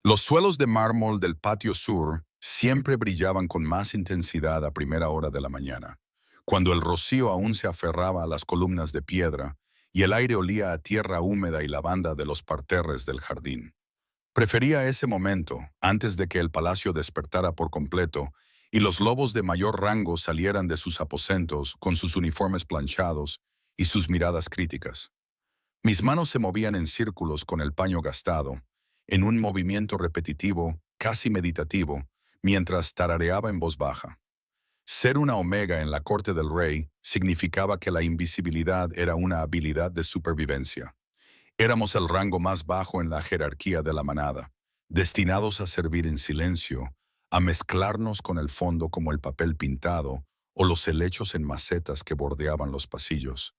Los suelos de mármol del patio sur siempre brillaban con más intensidad a primera hora de la mañana, cuando el rocío aún se aferraba a las columnas de piedra y el aire olía a tierra húmeda y lavanda de los parterres del jardín. Prefería ese momento, antes de que el palacio despertara por completo y los lobos de mayor rango salieran de sus aposentos con sus uniformes planchados y sus miradas críticas. Mis manos se movían en círculos con el paño gastado, en un movimiento repetitivo, casi meditativo, mientras tarareaba en voz baja. Ser una omega en la corte del rey significaba que la invisibilidad era una habilidad de supervivencia. Éramos el rango más bajo en la jerarquía de la manada, destinados a servir en silencio, a mezclarnos con el fondo como el papel pintado o los helechos en macetas que bordeaban los pasillos.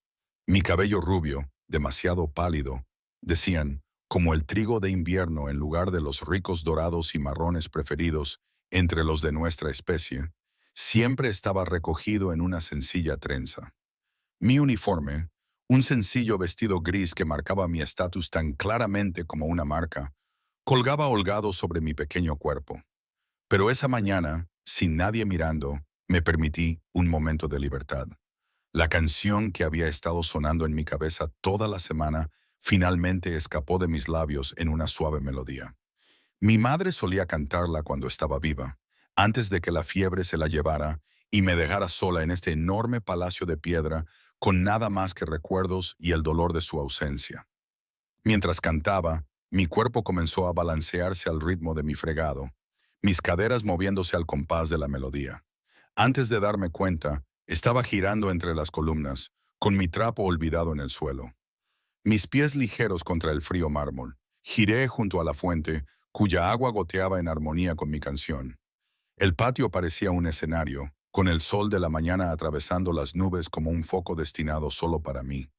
Mi cabello rubio, demasiado pálido, decían, como el trigo de invierno en lugar de los ricos dorados y marrones preferidos entre los de nuestra especie, siempre estaba recogido en una sencilla trenza. Mi uniforme, un sencillo vestido gris que marcaba mi estatus tan claramente como una marca, colgaba holgado sobre mi pequeño cuerpo. Pero esa mañana, sin nadie mirando, me permití un momento de libertad. La canción que había estado sonando en mi cabeza toda la semana finalmente escapó de mis labios en una suave melodía. Mi madre solía cantarla cuando estaba viva, antes de que la fiebre se la llevara y me dejara sola en este enorme palacio de piedra con nada más que recuerdos y el dolor de su ausencia. Mientras cantaba, mi cuerpo comenzó a balancearse al ritmo de mi fregado, mis caderas moviéndose al compás de la melodía. Antes de darme cuenta, estaba girando entre las columnas, con mi trapo olvidado en el suelo. Mis pies ligeros contra el frío mármol. Giré junto a la fuente, cuya agua goteaba en armonía con mi canción. El patio parecía un escenario, con el sol de la mañana atravesando las nubes como un foco destinado solo para mí.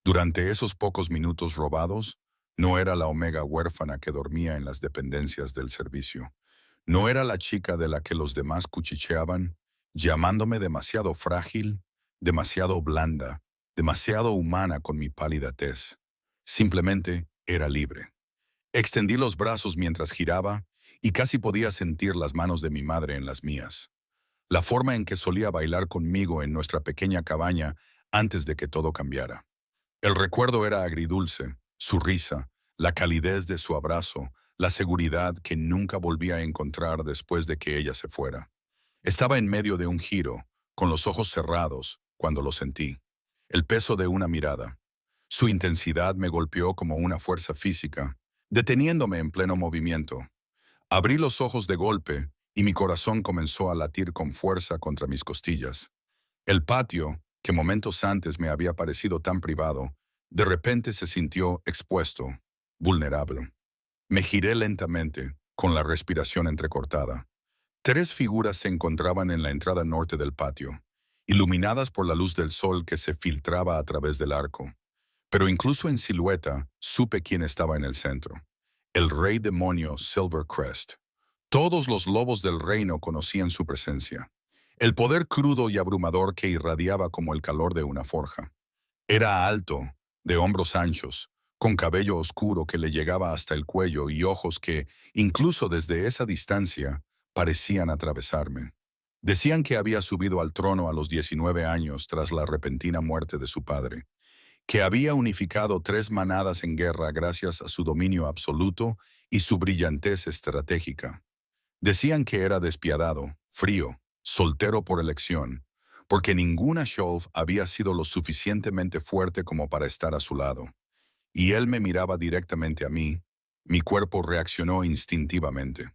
Durante esos pocos minutos robados, no era la omega huérfana que dormía en las dependencias del servicio. No era la chica de la que los demás cuchicheaban, llamándome demasiado frágil, demasiado blanda, demasiado humana con mi pálida tez. Simplemente era libre. Extendí los brazos mientras giraba y casi podía sentir las manos de mi madre en las mías. La forma en que solía bailar conmigo en nuestra pequeña cabaña antes de que todo cambiara. El recuerdo era agridulce, su risa, la calidez de su abrazo, la seguridad que nunca volví a encontrar después de que ella se fuera. Estaba en medio de un giro, con los ojos cerrados, cuando lo sentí. El peso de una mirada. Su intensidad me golpeó como una fuerza física, deteniéndome en pleno movimiento. Abrí los ojos de golpe y mi corazón comenzó a latir con fuerza contra mis costillas. El patio, que momentos antes me había parecido tan privado, de repente se sintió expuesto, vulnerable. Me giré lentamente, con la respiración entrecortada. Tres figuras se encontraban en la entrada norte del patio, iluminadas por la luz del sol que se filtraba a través del arco. Pero incluso en silueta, supe quién estaba en el centro. El rey demonio Silvercrest. Todos los lobos del reino conocían su presencia. El poder crudo y abrumador que irradiaba como el calor de una forja. Era alto, de hombros anchos, con cabello oscuro que le llegaba hasta el cuello y ojos que, incluso desde esa distancia, parecían atravesarme. Decían que había subido al trono a los 19 años tras la repentina muerte de su padre, que había unificado tres manadas en guerra gracias a su dominio absoluto y su brillantez estratégica. Decían que era despiadado, frío, soltero por elección, porque ninguna Sholf había sido lo suficientemente fuerte como para estar a su lado. Y él me miraba directamente a mí. Mi cuerpo reaccionó instintivamente.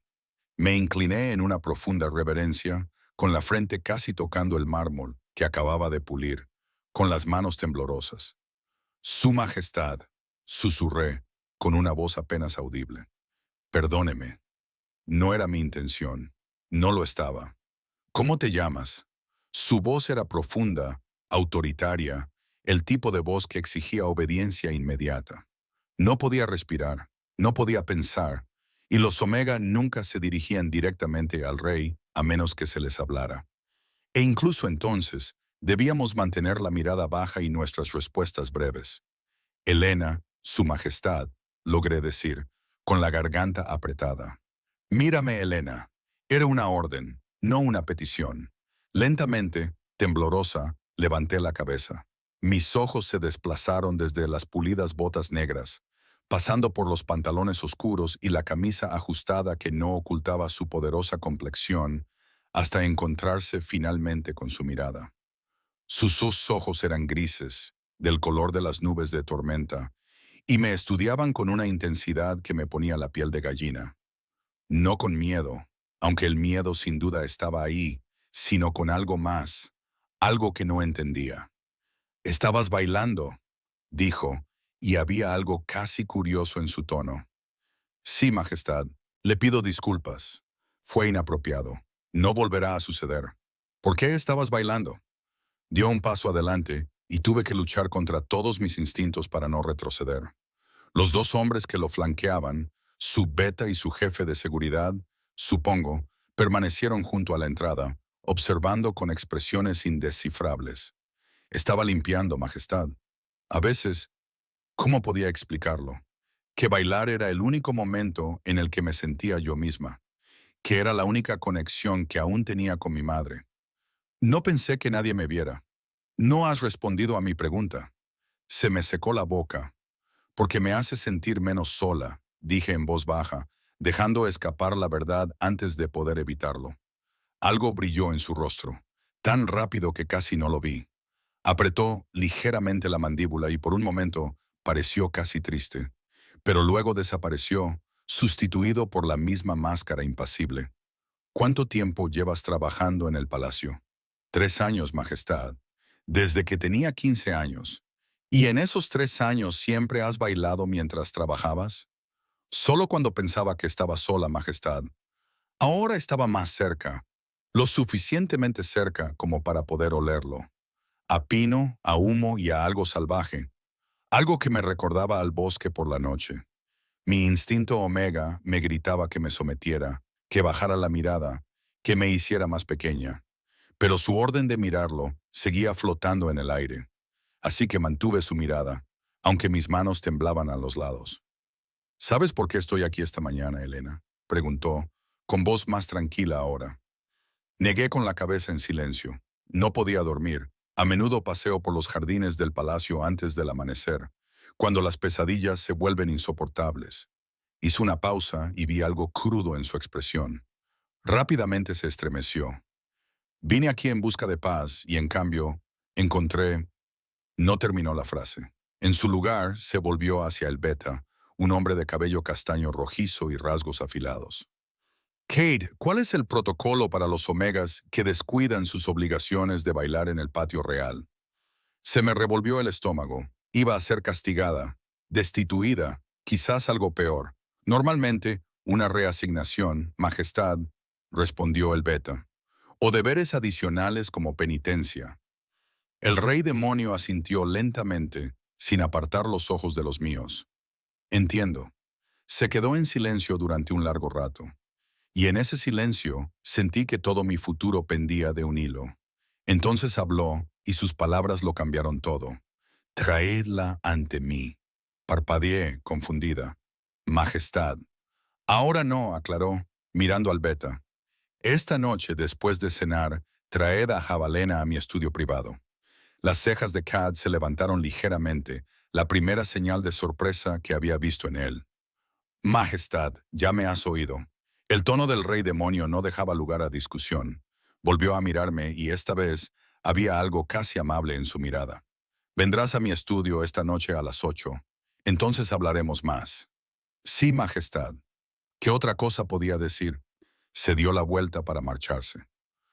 Me incliné en una profunda reverencia, con la frente casi tocando el mármol que acababa de pulir, con las manos temblorosas. Su Majestad, susurré, con una voz apenas audible. Perdóneme. No era mi intención. No lo estaba. ¿Cómo te llamas? Su voz era profunda, autoritaria, el tipo de voz que exigía obediencia inmediata. No podía respirar, no podía pensar, y los Omega nunca se dirigían directamente al rey a menos que se les hablara. E incluso entonces, debíamos mantener la mirada baja y nuestras respuestas breves. Helena, Su Majestad, logré decir, con la garganta apretada. Mírame, Elena. Era una orden, no una petición. Lentamente, temblorosa, levanté la cabeza. Mis ojos se desplazaron desde las pulidas botas negras, pasando por los pantalones oscuros y la camisa ajustada que no ocultaba su poderosa complexión, hasta encontrarse finalmente con su mirada. Sus dos ojos eran grises, del color de las nubes de tormenta, y me estudiaban con una intensidad que me ponía la piel de gallina. No con miedo, aunque el miedo sin duda estaba ahí, sino con algo más, algo que no entendía. «Estabas bailando», dijo, y había algo casi curioso en su tono. «Sí, Majestad, le pido disculpas. Fue inapropiado. No volverá a suceder». «¿Por qué estabas bailando?» Dio un paso adelante y tuve que luchar contra todos mis instintos para no retroceder. Los dos hombres que lo flanqueaban, su beta y su jefe de seguridad, supongo, permanecieron junto a la entrada, observando con expresiones indescifrables. Estaba limpiando, Majestad. A veces, ¿cómo podía explicarlo? Que bailar era el único momento en el que me sentía yo misma, que era la única conexión que aún tenía con mi madre. No pensé que nadie me viera. No has respondido a mi pregunta. Se me secó la boca. Porque me hace sentir menos sola, dije en voz baja, dejando escapar la verdad antes de poder evitarlo. Algo brilló en su rostro, tan rápido que casi no lo vi. Apretó ligeramente la mandíbula y por un momento pareció casi triste, pero luego desapareció, sustituido por la misma máscara impasible. ¿Cuánto tiempo llevas trabajando en el palacio? 3 años, Majestad. Desde que tenía 15 años. ¿Y en esos 3 años siempre has bailado mientras trabajabas? Solo cuando pensaba que estaba sola, Majestad. Ahora estaba más cerca, lo suficientemente cerca como para poder olerlo. A pino, a humo y a algo salvaje. Algo que me recordaba al bosque por la noche. Mi instinto omega me gritaba que me sometiera, que bajara la mirada, que me hiciera más pequeña. Pero su orden de mirarlo seguía flotando en el aire. Así que mantuve su mirada, aunque mis manos temblaban a los lados. ¿Sabes por qué estoy aquí esta mañana, Elena?, preguntó, con voz más tranquila ahora. Negué con la cabeza en silencio. No podía dormir. A menudo paseo por los jardines del palacio antes del amanecer, cuando las pesadillas se vuelven insoportables. Hizo una pausa y vi algo crudo en su expresión. Rápidamente se estremeció. Vine aquí en busca de paz y, en cambio, encontré... No terminó la frase. En su lugar, se volvió hacia el beta, un hombre de cabello castaño rojizo y rasgos afilados. «Kate, ¿cuál es el protocolo para los omegas que descuidan sus obligaciones de bailar en el patio real?» Se me revolvió el estómago. Iba a ser castigada, destituida, quizás algo peor. «Normalmente, una reasignación, Majestad», respondió el beta. «O deberes adicionales como penitencia». El rey demonio asintió lentamente, sin apartar los ojos de los míos. «Entiendo». Se quedó en silencio durante un largo rato. Y en ese silencio sentí que todo mi futuro pendía de un hilo. Entonces habló y sus palabras lo cambiaron todo. «Traedla ante mí». Parpadeé, confundida. «Majestad». «Ahora no», aclaró, mirando al beta. «Esta noche, después de cenar, traed a Jabalena a mi estudio privado». Las cejas de Cad se levantaron ligeramente, la primera señal de sorpresa que había visto en él. «Majestad, ya me has oído». El tono del rey demonio no dejaba lugar a discusión. Volvió a mirarme y esta vez había algo casi amable en su mirada. «Vendrás a mi estudio esta noche a las 8. Entonces hablaremos más». «Sí, Majestad». ¿Qué otra cosa podía decir? Se dio la vuelta para marcharse.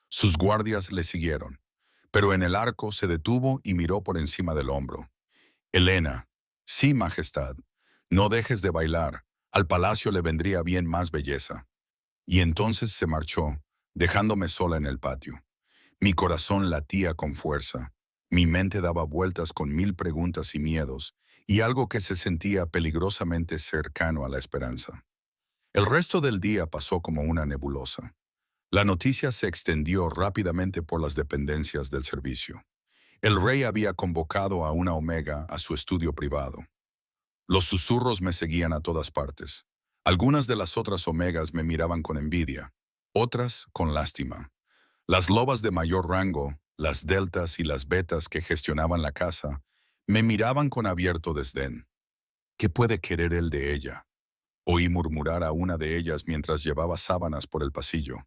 Sus guardias le siguieron, pero en el arco se detuvo y miró por encima del hombro. «Elena». «Sí, Majestad. No dejes de bailar. Al palacio le vendría bien más belleza». Y entonces se marchó, dejándome sola en el patio. Mi corazón latía con fuerza. Mi mente daba vueltas con mil preguntas y miedos, y algo que se sentía peligrosamente cercano a la esperanza. El resto del día pasó como una nebulosa. La noticia se extendió rápidamente por las dependencias del servicio. El rey había convocado a una omega a su estudio privado. Los susurros me seguían a todas partes. Algunas de las otras omegas me miraban con envidia, otras con lástima. Las lobas de mayor rango, las deltas y las betas que gestionaban la casa, me miraban con abierto desdén. ¿Qué puede querer él de ella? Oí murmurar a una de ellas mientras llevaba sábanas por el pasillo.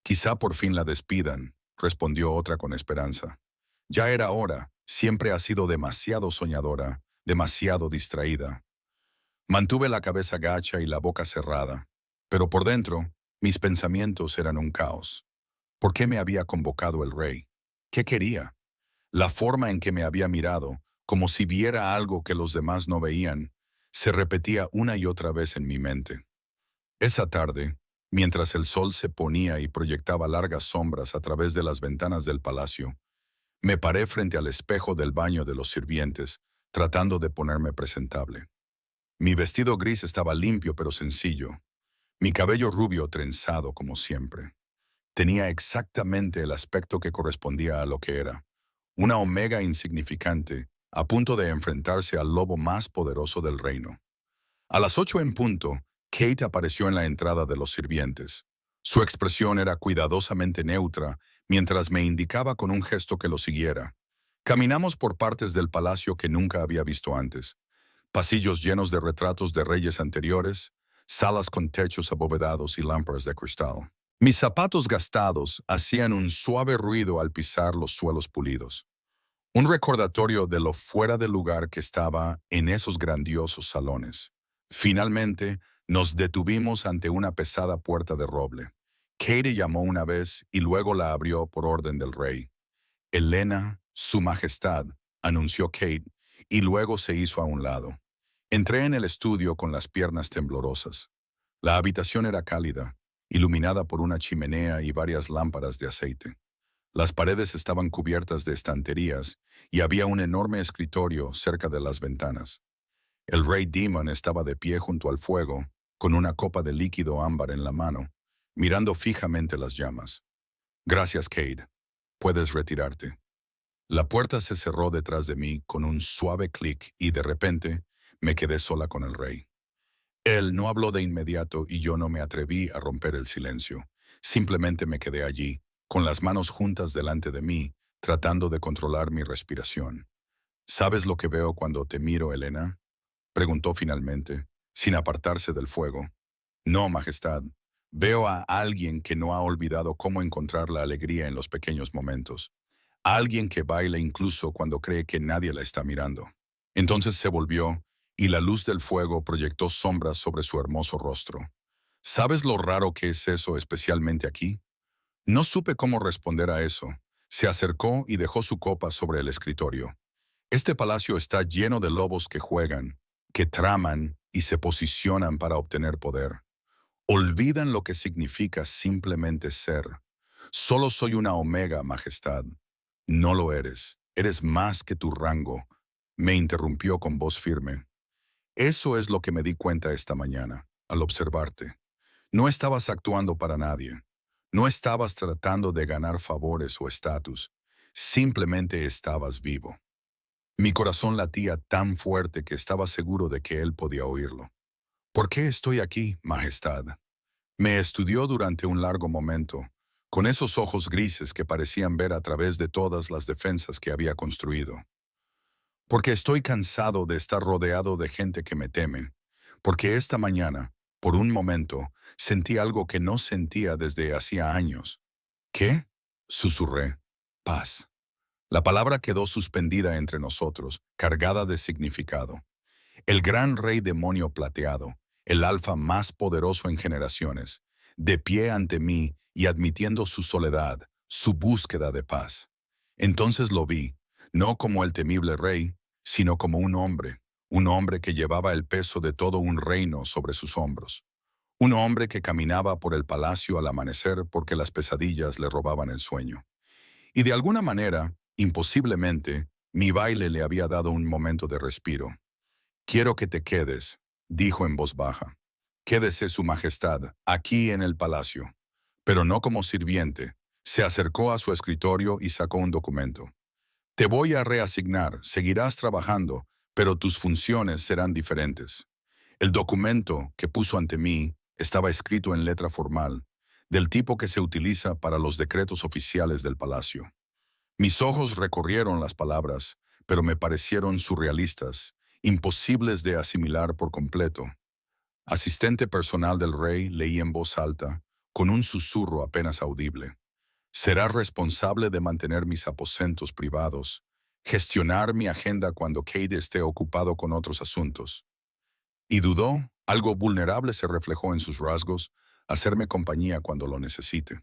Quizá por fin la despidan, respondió otra con esperanza. Ya era hora, siempre ha sido demasiado soñadora, demasiado distraída. Mantuve la cabeza gacha y la boca cerrada, pero por dentro, mis pensamientos eran un caos. ¿Por qué me había convocado el rey? ¿Qué quería? La forma en que me había mirado, como si viera algo que los demás no veían, se repetía una y otra vez en mi mente. Esa tarde, mientras el sol se ponía y proyectaba largas sombras a través de las ventanas del palacio, me paré frente al espejo del baño de los sirvientes, tratando de ponerme presentable. Mi vestido gris estaba limpio pero sencillo, mi cabello rubio trenzado como siempre. Tenía exactamente el aspecto que correspondía a lo que era, una omega insignificante, a punto de enfrentarse al lobo más poderoso del reino. A las 8 en punto, Kate apareció en la entrada de los sirvientes. Su expresión era cuidadosamente neutra, mientras me indicaba con un gesto que lo siguiera. Caminamos por partes del palacio que nunca había visto antes. Pasillos llenos de retratos de reyes anteriores, salas con techos abovedados y lámparas de cristal. Mis zapatos gastados hacían un suave ruido al pisar los suelos pulidos. Un recordatorio de lo fuera de lugar que estaba en esos grandiosos salones. Finalmente, nos detuvimos ante una pesada puerta de roble. Katie llamó una vez y luego la abrió por orden del rey. Elena, Su Majestad, anunció Kate, y luego se hizo a un lado. Entré en el estudio con las piernas temblorosas. La habitación era cálida, iluminada por una chimenea y varias lámparas de aceite. Las paredes estaban cubiertas de estanterías y había un enorme escritorio cerca de las ventanas. El rey Demon estaba de pie junto al fuego, con una copa de líquido ámbar en la mano, mirando fijamente las llamas. Gracias, Cade. Puedes retirarte. La puerta se cerró detrás de mí con un suave clic y de repente me quedé sola con el rey. Él no habló de inmediato y yo no me atreví a romper el silencio. Simplemente me quedé allí, con las manos juntas delante de mí, tratando de controlar mi respiración. ¿Sabes lo que veo cuando te miro, Elena? Preguntó finalmente, sin apartarse del fuego. No, Majestad. Veo a alguien que no ha olvidado cómo encontrar la alegría en los pequeños momentos. Alguien que baila incluso cuando cree que nadie la está mirando. Entonces se volvió, y la luz del fuego proyectó sombras sobre su hermoso rostro. ¿Sabes lo raro que es eso especialmente aquí? No supe cómo responder a eso. Se acercó y dejó su copa sobre el escritorio. Este palacio está lleno de lobos que juegan, que traman y se posicionan para obtener poder. Olvidan lo que significa simplemente ser. Solo soy una omega, Majestad. No lo eres. Eres más que tu rango. Me interrumpió con voz firme. Eso es lo que me di cuenta esta mañana, al observarte. No estabas actuando para nadie. No estabas tratando de ganar favores o estatus. Simplemente estabas vivo. Mi corazón latía tan fuerte que estaba seguro de que él podía oírlo. ¿Por qué estoy aquí, Majestad? Me estudió durante un largo momento, con esos ojos grises que parecían ver a través de todas las defensas que había construido. Porque estoy cansado de estar rodeado de gente que me teme. Porque esta mañana, por un momento, sentí algo que no sentía desde hacía años. ¿Qué? Susurré. Paz. La palabra quedó suspendida entre nosotros, cargada de significado. El gran rey demonio plateado, el alfa más poderoso en generaciones, de pie ante mí y admitiendo su soledad, su búsqueda de paz. Entonces lo vi, no como el temible rey, sino como un hombre que llevaba el peso de todo un reino sobre sus hombros. Un hombre que caminaba por el palacio al amanecer porque las pesadillas le robaban el sueño. Y de alguna manera, imposiblemente, mi baile le había dado un momento de respiro. Quiero que te quedes, dijo en voz baja. Quédese su majestad, aquí en el palacio. Pero no como sirviente. Se acercó a su escritorio y sacó un documento. Te voy a reasignar, seguirás trabajando, pero tus funciones serán diferentes. El documento que puso ante mí estaba escrito en letra formal, del tipo que se utiliza para los decretos oficiales del palacio. Mis ojos recorrieron las palabras, pero me parecieron surrealistas, imposibles de asimilar por completo. Asistente personal del rey leí en voz alta, con un susurro apenas audible. Será responsable de mantener mis aposentos privados, gestionar mi agenda cuando Kate esté ocupado con otros asuntos. Y dudó, algo vulnerable se reflejó en sus rasgos, hacerme compañía cuando lo necesite.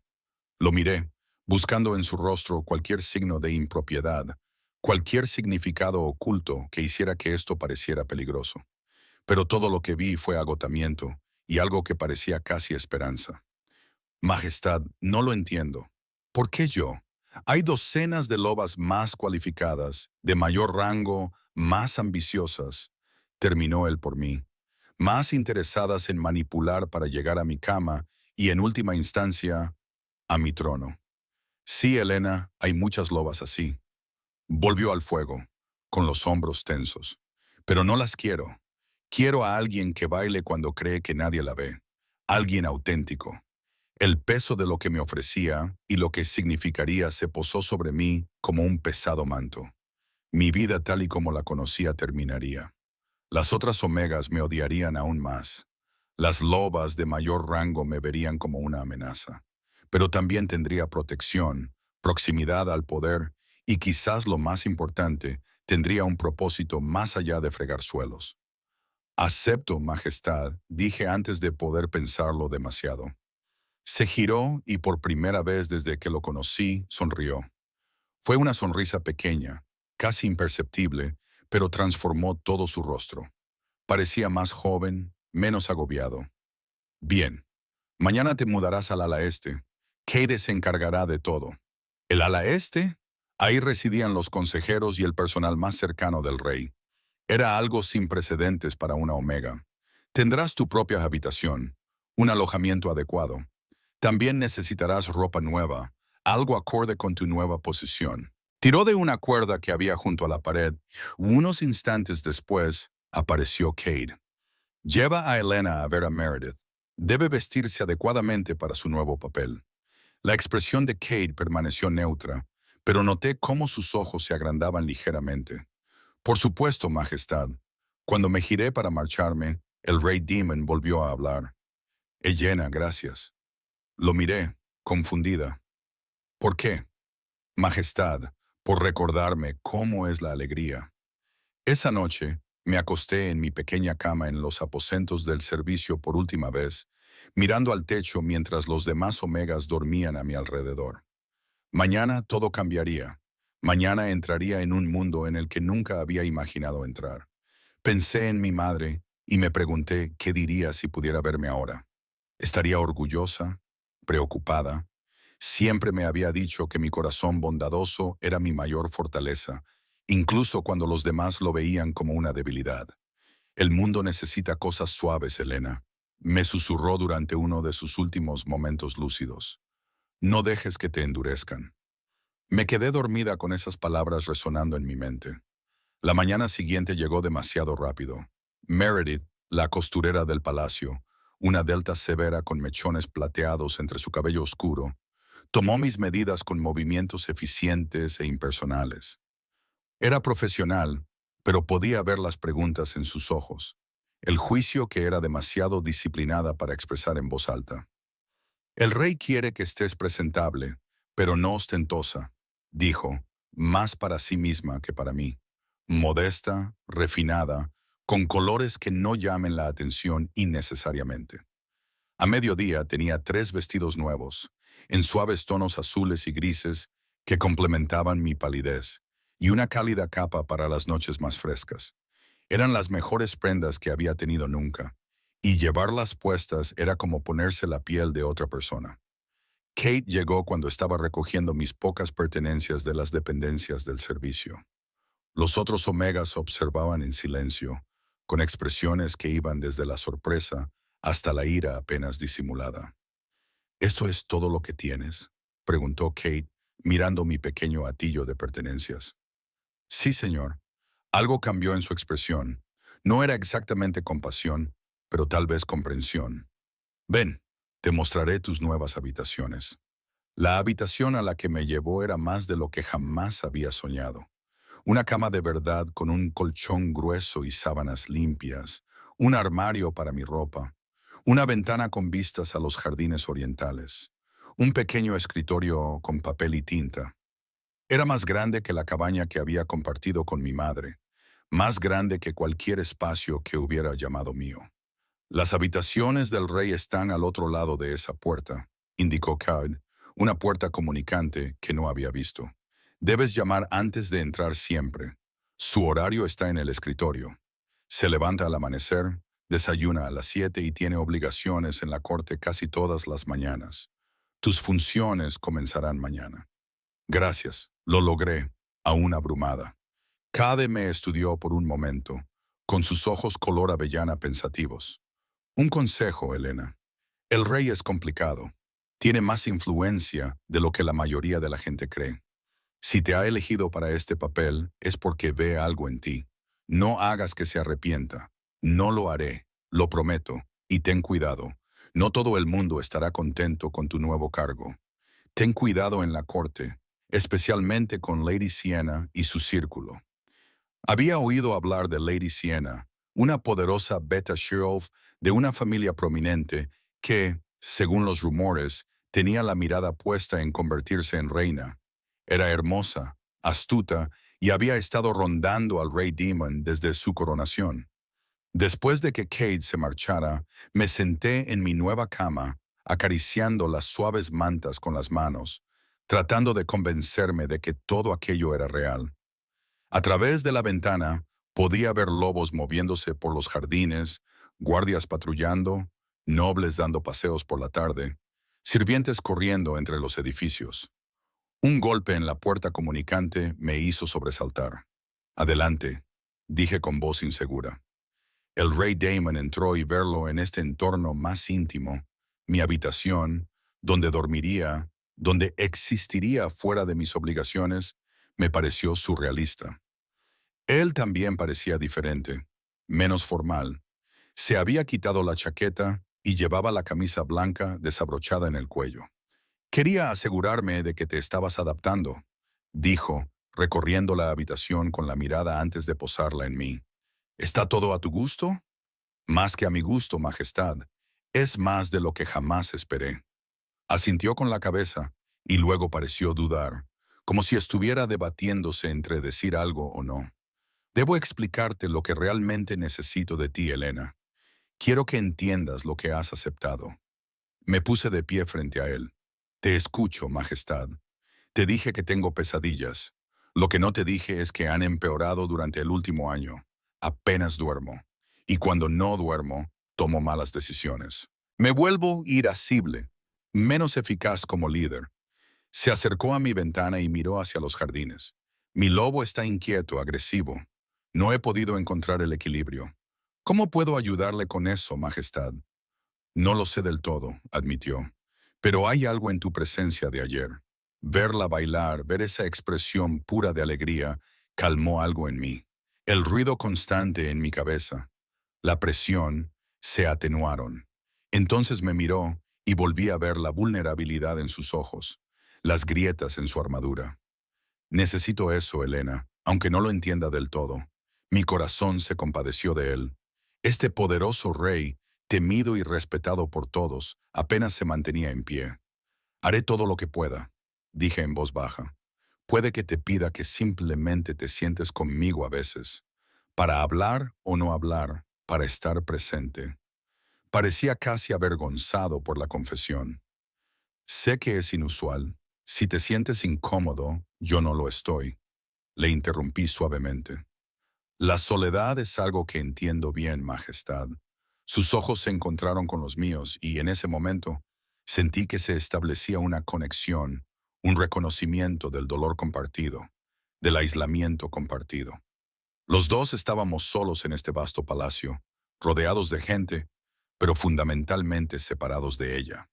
Lo miré, buscando en su rostro cualquier signo de impropiedad, cualquier significado oculto que hiciera que esto pareciera peligroso. Pero todo lo que vi fue agotamiento y algo que parecía casi esperanza. Majestad, no lo entiendo. ¿Por qué yo? Hay docenas de lobas más cualificadas, de mayor rango, más ambiciosas. Terminó él por mí. Más interesadas en manipular para llegar a mi cama y, en última instancia, a mi trono. Sí, Helena, hay muchas lobas así. Volvió al fuego, con los hombros tensos. Pero no las quiero. Quiero a alguien que baile cuando cree que nadie la ve. Alguien auténtico. El peso de lo que me ofrecía y lo que significaría se posó sobre mí como un pesado manto. Mi vida tal y como la conocía terminaría. Las otras omegas me odiarían aún más. Las lobas de mayor rango me verían como una amenaza. Pero también tendría protección, proximidad al poder y quizás lo más importante, tendría un propósito más allá de fregar suelos. Acepto, Majestad, dije antes de poder pensarlo demasiado. Se giró y por primera vez desde que lo conocí, sonrió. Fue una sonrisa pequeña, casi imperceptible, pero transformó todo su rostro. Parecía más joven, menos agobiado. Bien, mañana te mudarás al ala este. Kate se encargará de todo. ¿El ala este? Ahí residían los consejeros y el personal más cercano del rey. Era algo sin precedentes para una omega. Tendrás tu propia habitación, un alojamiento adecuado. También necesitarás ropa nueva, algo acorde con tu nueva posición. Tiró de una cuerda que había junto a la pared. Unos instantes después, apareció Cade. Lleva a Helena a ver a Meredith. Debe vestirse adecuadamente para su nuevo papel. La expresión de Cade permaneció neutra, pero noté cómo sus ojos se agrandaban ligeramente. Por supuesto, Majestad. Cuando me giré para marcharme, el rey Demon volvió a hablar. Helena, gracias. Lo miré, confundida. ¿Por qué? Majestad, por recordarme cómo es la alegría. Esa noche, me acosté en mi pequeña cama en los aposentos del servicio por última vez, mirando al techo mientras los demás omegas dormían a mi alrededor. Mañana todo cambiaría. Mañana entraría en un mundo en el que nunca había imaginado entrar. Pensé en mi madre y me pregunté qué diría si pudiera verme ahora. ¿Estaría orgullosa? ¿Preocupada? Siempre me había dicho que mi corazón bondadoso era mi mayor fortaleza, incluso cuando los demás lo veían como una debilidad. El mundo necesita cosas suaves, Helena, me susurró durante uno de sus últimos momentos lúcidos. No dejes que te endurezcan. Me quedé dormida con esas palabras resonando en mi mente. La mañana siguiente llegó demasiado rápido. Meredith, la costurera del palacio, una delta severa con mechones plateados entre su cabello oscuro, tomó mis medidas con movimientos eficientes e impersonales. Era profesional, pero podía ver las preguntas en sus ojos. El juicio que era demasiado disciplinada para expresar en voz alta. El rey quiere que estés presentable, pero no ostentosa, dijo, más para sí misma que para mí. Modesta, refinada, con colores que no llamen la atención innecesariamente. A mediodía tenía 3 vestidos nuevos, en suaves tonos azules y grises que complementaban mi palidez, y una cálida capa para las noches más frescas. Eran las mejores prendas que había tenido nunca, y llevarlas puestas era como ponerse la piel de otra persona. Kate llegó cuando estaba recogiendo mis pocas pertenencias de las dependencias del servicio. Los otros omegas observaban en silencio, con expresiones que iban desde la sorpresa hasta la ira apenas disimulada. ¿Esto es todo lo que tienes?, preguntó Kate, mirando mi pequeño atillo de pertenencias. Sí, señor. Algo cambió en su expresión. No era exactamente compasión, pero tal vez comprensión. Ven, te mostraré tus nuevas habitaciones. La habitación a la que me llevó era más de lo que jamás había soñado. Una cama de verdad con un colchón grueso y sábanas limpias, un armario para mi ropa, una ventana con vistas a los jardines orientales, un pequeño escritorio con papel y tinta. Era más grande que la cabaña que había compartido con mi madre, más grande que cualquier espacio que hubiera llamado mío. Las habitaciones del rey están al otro lado de esa puerta, indicó Card, una puerta comunicante que no había visto. Debes llamar antes de entrar siempre. Su horario está en el escritorio. Se levanta al amanecer, desayuna a las 7 y tiene obligaciones en la corte casi todas las mañanas. Tus funciones comenzarán mañana. Gracias, lo logré, aún abrumada. Cade me estudió por un momento, con sus ojos color avellana pensativos. Un consejo, Elena. El rey es complicado. Tiene más influencia de lo que la mayoría de la gente cree. Si te ha elegido para este papel, es porque ve algo en ti. No hagas que se arrepienta. No lo haré, lo prometo. Y ten cuidado. No todo el mundo estará contento con tu nuevo cargo. Ten cuidado en la corte, especialmente con Lady Sienna y su círculo. Había oído hablar de Lady Sienna, una poderosa Beta Sheriff de una familia prominente que, según los rumores, tenía la mirada puesta en convertirse en reina. Era hermosa, astuta y había estado rondando al rey Demon desde su coronación. Después de que Kate se marchara, me senté en mi nueva cama, acariciando las suaves mantas con las manos, tratando de convencerme de que todo aquello era real. A través de la ventana podía ver lobos moviéndose por los jardines, guardias patrullando, nobles dando paseos por la tarde, sirvientes corriendo entre los edificios. Un golpe en la puerta comunicante me hizo sobresaltar. Adelante, dije con voz insegura. El rey Damon entró y verlo en este entorno más íntimo, mi habitación, donde dormiría, donde existiría fuera de mis obligaciones, me pareció surrealista. Él también parecía diferente, menos formal. Se había quitado la chaqueta y llevaba la camisa blanca desabrochada en el cuello. Quería asegurarme de que te estabas adaptando, dijo, recorriendo la habitación con la mirada antes de posarla en mí. ¿Está todo a tu gusto? Más que a mi gusto, Majestad. Es más de lo que jamás esperé. Asintió con la cabeza y luego pareció dudar, como si estuviera debatiéndose entre decir algo o no. Debo explicarte lo que realmente necesito de ti, Elena. Quiero que entiendas lo que has aceptado. Me puse de pie frente a él. Te escucho, Majestad. Te dije que tengo pesadillas. Lo que no te dije es que han empeorado durante el último año. Apenas duermo. Y cuando no duermo, tomo malas decisiones. Me vuelvo irascible, menos eficaz como líder. Se acercó a mi ventana y miró hacia los jardines. Mi lobo está inquieto, agresivo. No he podido encontrar el equilibrio. ¿Cómo puedo ayudarle con eso, Majestad? No lo sé del todo, admitió. Pero hay algo en tu presencia de ayer. Verla bailar, ver esa expresión pura de alegría, calmó algo en mí. El ruido constante en mi cabeza, la presión, se atenuaron. Entonces me miró y volví a ver la vulnerabilidad en sus ojos, las grietas en su armadura. Necesito eso, Elena, aunque no lo entienda del todo. Mi corazón se compadeció de él. Este poderoso rey, temido y respetado por todos, apenas se mantenía en pie. Haré todo lo que pueda, dije en voz baja. Puede que te pida que simplemente te sientes conmigo a veces, para hablar o no hablar, para estar presente. Parecía casi avergonzado por la confesión. Sé que es inusual. Si te sientes incómodo, yo no lo estoy. Le interrumpí suavemente. La soledad es algo que entiendo bien, Majestad. Sus ojos se encontraron con los míos y en ese momento sentí que se establecía una conexión, un reconocimiento del dolor compartido, del aislamiento compartido. Los dos estábamos solos en este vasto palacio, rodeados de gente, pero fundamentalmente separados de ella.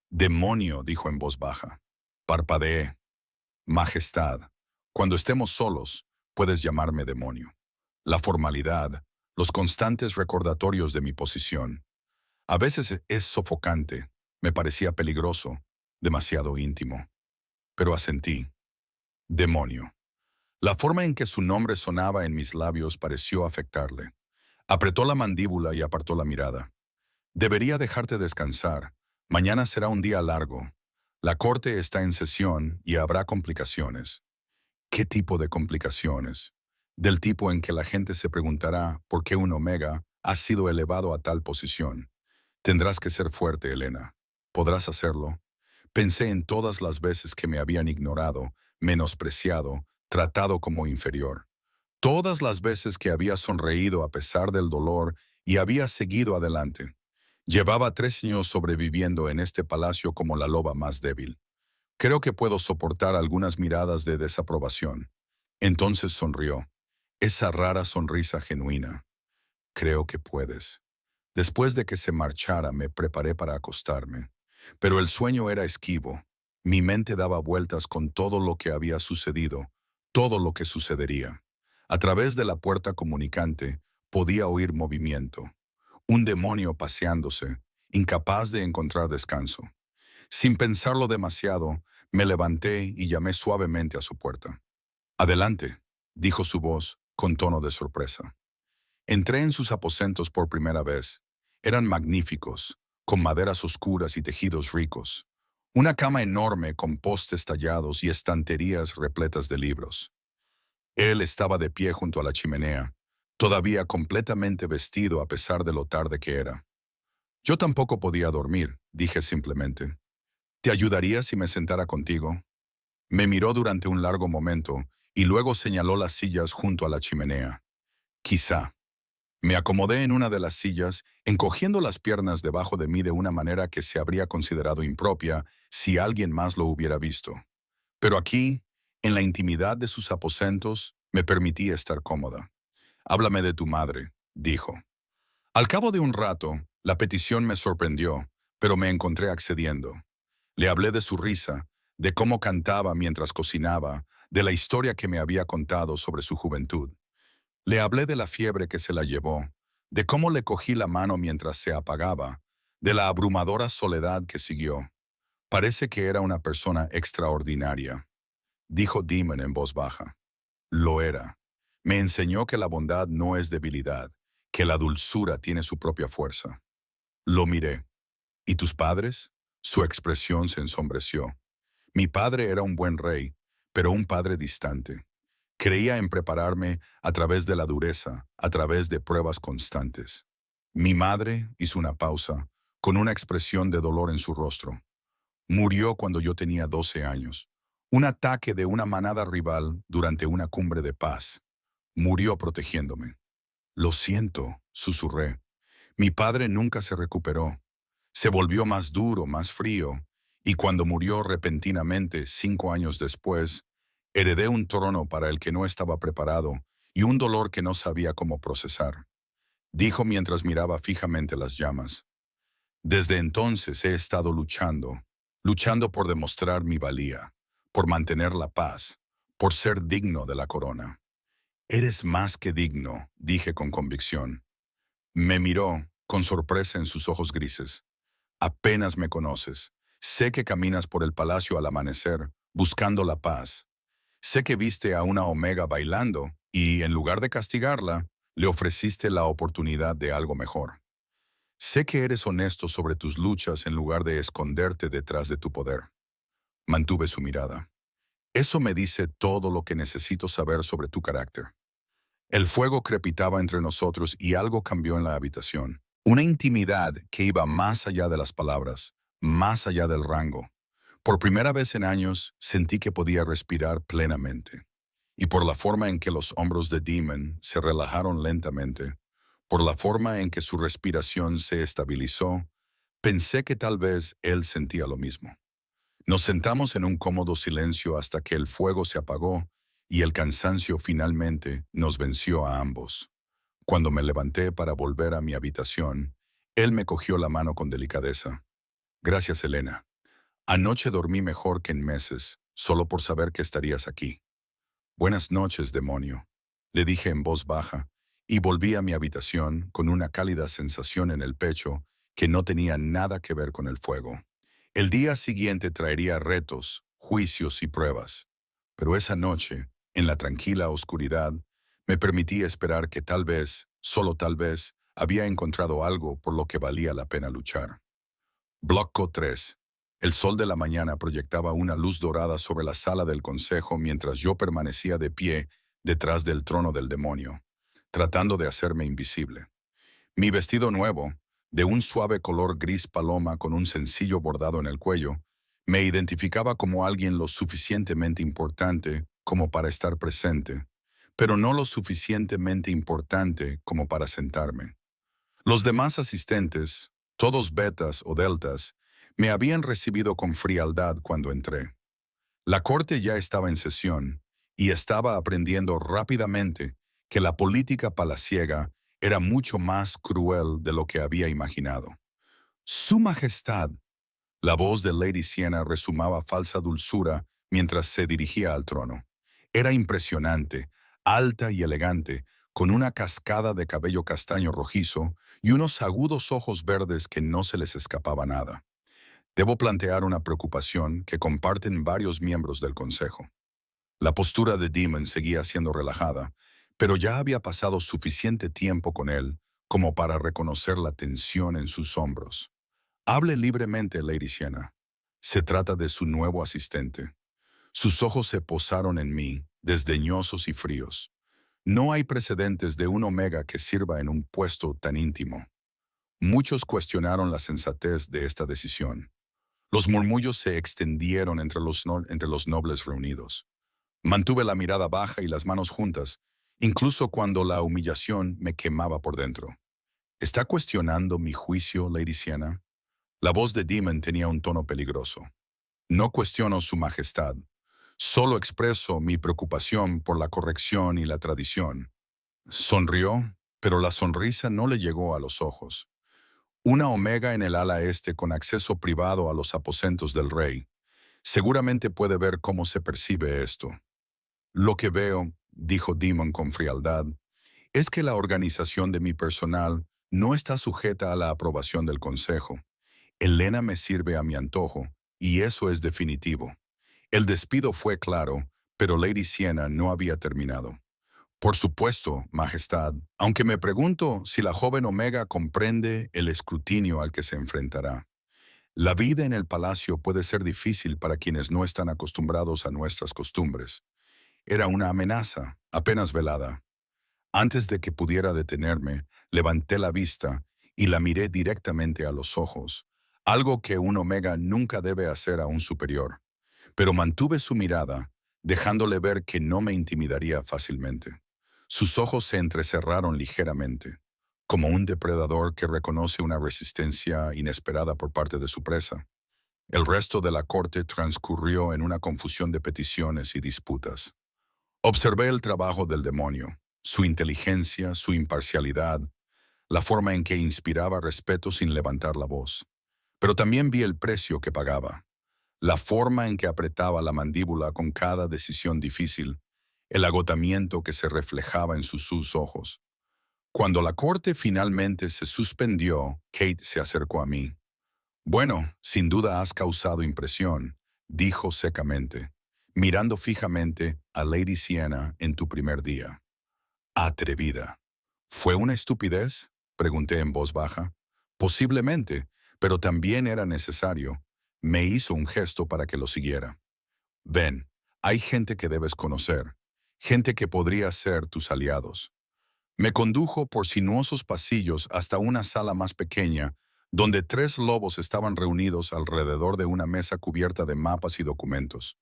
Demonio, dijo en voz baja. Parpadeé. Majestad, cuando estemos solos, puedes llamarme demonio. La formalidad, los constantes recordatorios de mi posición. A veces es sofocante, me parecía peligroso, demasiado íntimo. Pero asentí. Demonio. La forma en que su nombre sonaba en mis labios pareció afectarle. Apretó la mandíbula y apartó la mirada. Debería dejarte descansar. Mañana será un día largo. La corte está en sesión y habrá complicaciones. ¿Qué tipo de complicaciones? Del tipo en que la gente se preguntará por qué un omega ha sido elevado a tal posición. Tendrás que ser fuerte, Elena. ¿Podrás hacerlo? Pensé en todas las veces que me habían ignorado, menospreciado, tratado como inferior. Todas las veces que había sonreído a pesar del dolor y había seguido adelante. Llevaba 3 años sobreviviendo en este palacio como la loba más débil. Creo que puedo soportar algunas miradas de desaprobación. Entonces sonrió. Esa rara sonrisa genuina. Creo que puedes. Después de que se marchara, me preparé para acostarme. Pero el sueño era esquivo. Mi mente daba vueltas con todo lo que había sucedido, todo lo que sucedería. A través de la puerta comunicante podía oír movimiento. Un demonio paseándose, incapaz de encontrar descanso. Sin pensarlo demasiado, me levanté y llamé suavemente a su puerta. Adelante, dijo su voz con tono de sorpresa. Entré en sus aposentos por primera vez. Eran magníficos, con maderas oscuras y tejidos ricos. Una cama enorme con postes tallados y estanterías repletas de libros. Él estaba de pie junto a la chimenea, todavía completamente vestido a pesar de lo tarde que era. Yo tampoco podía dormir, dije simplemente. ¿Te ayudaría si me sentara contigo? Me miró durante un largo momento y luego señaló las sillas junto a la chimenea. Quizá. Me acomodé en una de las sillas, encogiendo las piernas debajo de mí de una manera que se habría considerado impropia si alguien más lo hubiera visto. Pero aquí, en la intimidad de sus aposentos, me permití estar cómoda. Háblame de tu madre, dijo. Al cabo de un rato, la petición me sorprendió, pero me encontré accediendo. Le hablé de su risa, de cómo cantaba mientras cocinaba, de la historia que me había contado sobre su juventud. Le hablé de la fiebre que se la llevó, de cómo le cogí la mano mientras se apagaba, de la abrumadora soledad que siguió. Parece que era una persona extraordinaria, dijo Demon en voz baja. Lo era. Me enseñó que la bondad no es debilidad, que la dulzura tiene su propia fuerza. Lo miré. ¿Y tus padres? Su expresión se ensombreció. Mi padre era un buen rey, pero un padre distante. Creía en prepararme a través de la dureza, a través de pruebas constantes. Mi madre hizo una pausa, con una expresión de dolor en su rostro. Murió cuando yo tenía 12 años. Un ataque de una manada rival durante una cumbre de paz. Murió protegiéndome. Lo siento, susurré. Mi padre nunca se recuperó. Se volvió más duro, más frío, y cuando murió repentinamente 5 años después, heredé un trono para el que no estaba preparado y un dolor que no sabía cómo procesar, dijo mientras miraba fijamente las llamas. Desde entonces he estado luchando, luchando por demostrar mi valía, por mantener la paz, por ser digno de la corona. Eres más que digno, dije con convicción. Me miró, con sorpresa en sus ojos grises. Apenas me conoces. Sé que caminas por el palacio al amanecer, buscando la paz. Sé que viste a una omega bailando y, en lugar de castigarla, le ofreciste la oportunidad de algo mejor. Sé que eres honesto sobre tus luchas en lugar de esconderte detrás de tu poder. Mantuve su mirada. Eso me dice todo lo que necesito saber sobre tu carácter. El fuego crepitaba entre nosotros y algo cambió en la habitación. Una intimidad que iba más allá de las palabras, más allá del rango. Por primera vez en años sentí que podía respirar plenamente. Y por la forma en que los hombros de Demon se relajaron lentamente, por la forma en que su respiración se estabilizó, pensé que tal vez él sentía lo mismo. Nos sentamos en un cómodo silencio hasta que el fuego se apagó y el cansancio finalmente nos venció a ambos. Cuando me levanté para volver a mi habitación, él me cogió la mano con delicadeza. Gracias, Elena. Anoche dormí mejor que en meses, solo por saber que estarías aquí. Buenas noches, demonio, le dije en voz baja, y volví a mi habitación con una cálida sensación en el pecho que no tenía nada que ver con el fuego. El día siguiente traería retos, juicios y pruebas, pero esa noche, en la tranquila oscuridad, me permití esperar que tal vez, solo tal vez, había encontrado algo por lo que valía la pena luchar. Bloco 3. El sol de la mañana proyectaba una luz dorada sobre la sala del consejo mientras yo permanecía de pie detrás del trono del demonio, tratando de hacerme invisible. Mi vestido nuevo, de un suave color gris paloma con un sencillo bordado en el cuello, me identificaba como alguien lo suficientemente importante como para estar presente, pero no lo suficientemente importante como para sentarme. Los demás asistentes, todos betas o deltas, me habían recibido con frialdad cuando entré. La corte ya estaba en sesión y estaba aprendiendo rápidamente que la política palaciega era mucho más cruel de lo que había imaginado. Su Majestad. La voz de Lady Siena resumaba falsa dulzura mientras se dirigía al trono. Era impresionante, alta y elegante, con una cascada de cabello castaño rojizo y unos agudos ojos verdes que no se les escapaba nada. Debo plantear una preocupación que comparten varios miembros del Consejo. La postura de Demon seguía siendo relajada, pero ya había pasado suficiente tiempo con él como para reconocer la tensión en sus hombros. Hable libremente, Lady Siena. Se trata de su nuevo asistente. Sus ojos se posaron en mí, desdeñosos y fríos. No hay precedentes de un Omega que sirva en un puesto tan íntimo. Muchos cuestionaron la sensatez de esta decisión. Los murmullos se extendieron entre los nobles reunidos. Mantuve la mirada baja y las manos juntas, incluso cuando la humillación me quemaba por dentro. ¿Está cuestionando mi juicio, Lady Siena? La voz de Demon tenía un tono peligroso. No cuestiono su majestad. Solo expreso mi preocupación por la corrección y la tradición. Sonrió, pero la sonrisa no le llegó a los ojos. Una omega en el ala este con acceso privado a los aposentos del rey. Seguramente puede ver cómo se percibe esto. Lo que veo, dijo Demon con frialdad, es que la organización de mi personal no está sujeta a la aprobación del consejo. Elena me sirve a mi antojo, y eso es definitivo. El despido fue claro, pero Lady Siena no había terminado. Por supuesto, Majestad, aunque me pregunto si la joven Omega comprende el escrutinio al que se enfrentará. La vida en el palacio puede ser difícil para quienes no están acostumbrados a nuestras costumbres. Era una amenaza, apenas velada. Antes de que pudiera detenerme, levanté la vista y la miré directamente a los ojos, algo que un Omega nunca debe hacer a un superior. Pero mantuve su mirada, dejándole ver que no me intimidaría fácilmente. Sus ojos se entrecerraron ligeramente, como un depredador que reconoce una resistencia inesperada por parte de su presa. El resto de la corte transcurrió en una confusión de peticiones y disputas. Observé el trabajo del demonio, su inteligencia, su imparcialidad, la forma en que inspiraba respeto sin levantar la voz. Pero también vi el precio que pagaba, la forma en que apretaba la mandíbula con cada decisión difícil, el agotamiento que se reflejaba en sus ojos. Cuando la corte finalmente se suspendió, Kate se acercó a mí. Bueno, sin duda has causado impresión, dijo secamente, mirando fijamente a Lady Siena en tu primer día. Atrevida. ¿Fue una estupidez? Pregunté en voz baja. Posiblemente, pero también era necesario. Me hizo un gesto para que lo siguiera. Ven, hay gente que debes conocer, gente que podría ser tus aliados. Me condujo por sinuosos pasillos hasta una sala más pequeña, donde 3 lobos estaban reunidos alrededor de una mesa cubierta de mapas y documentos.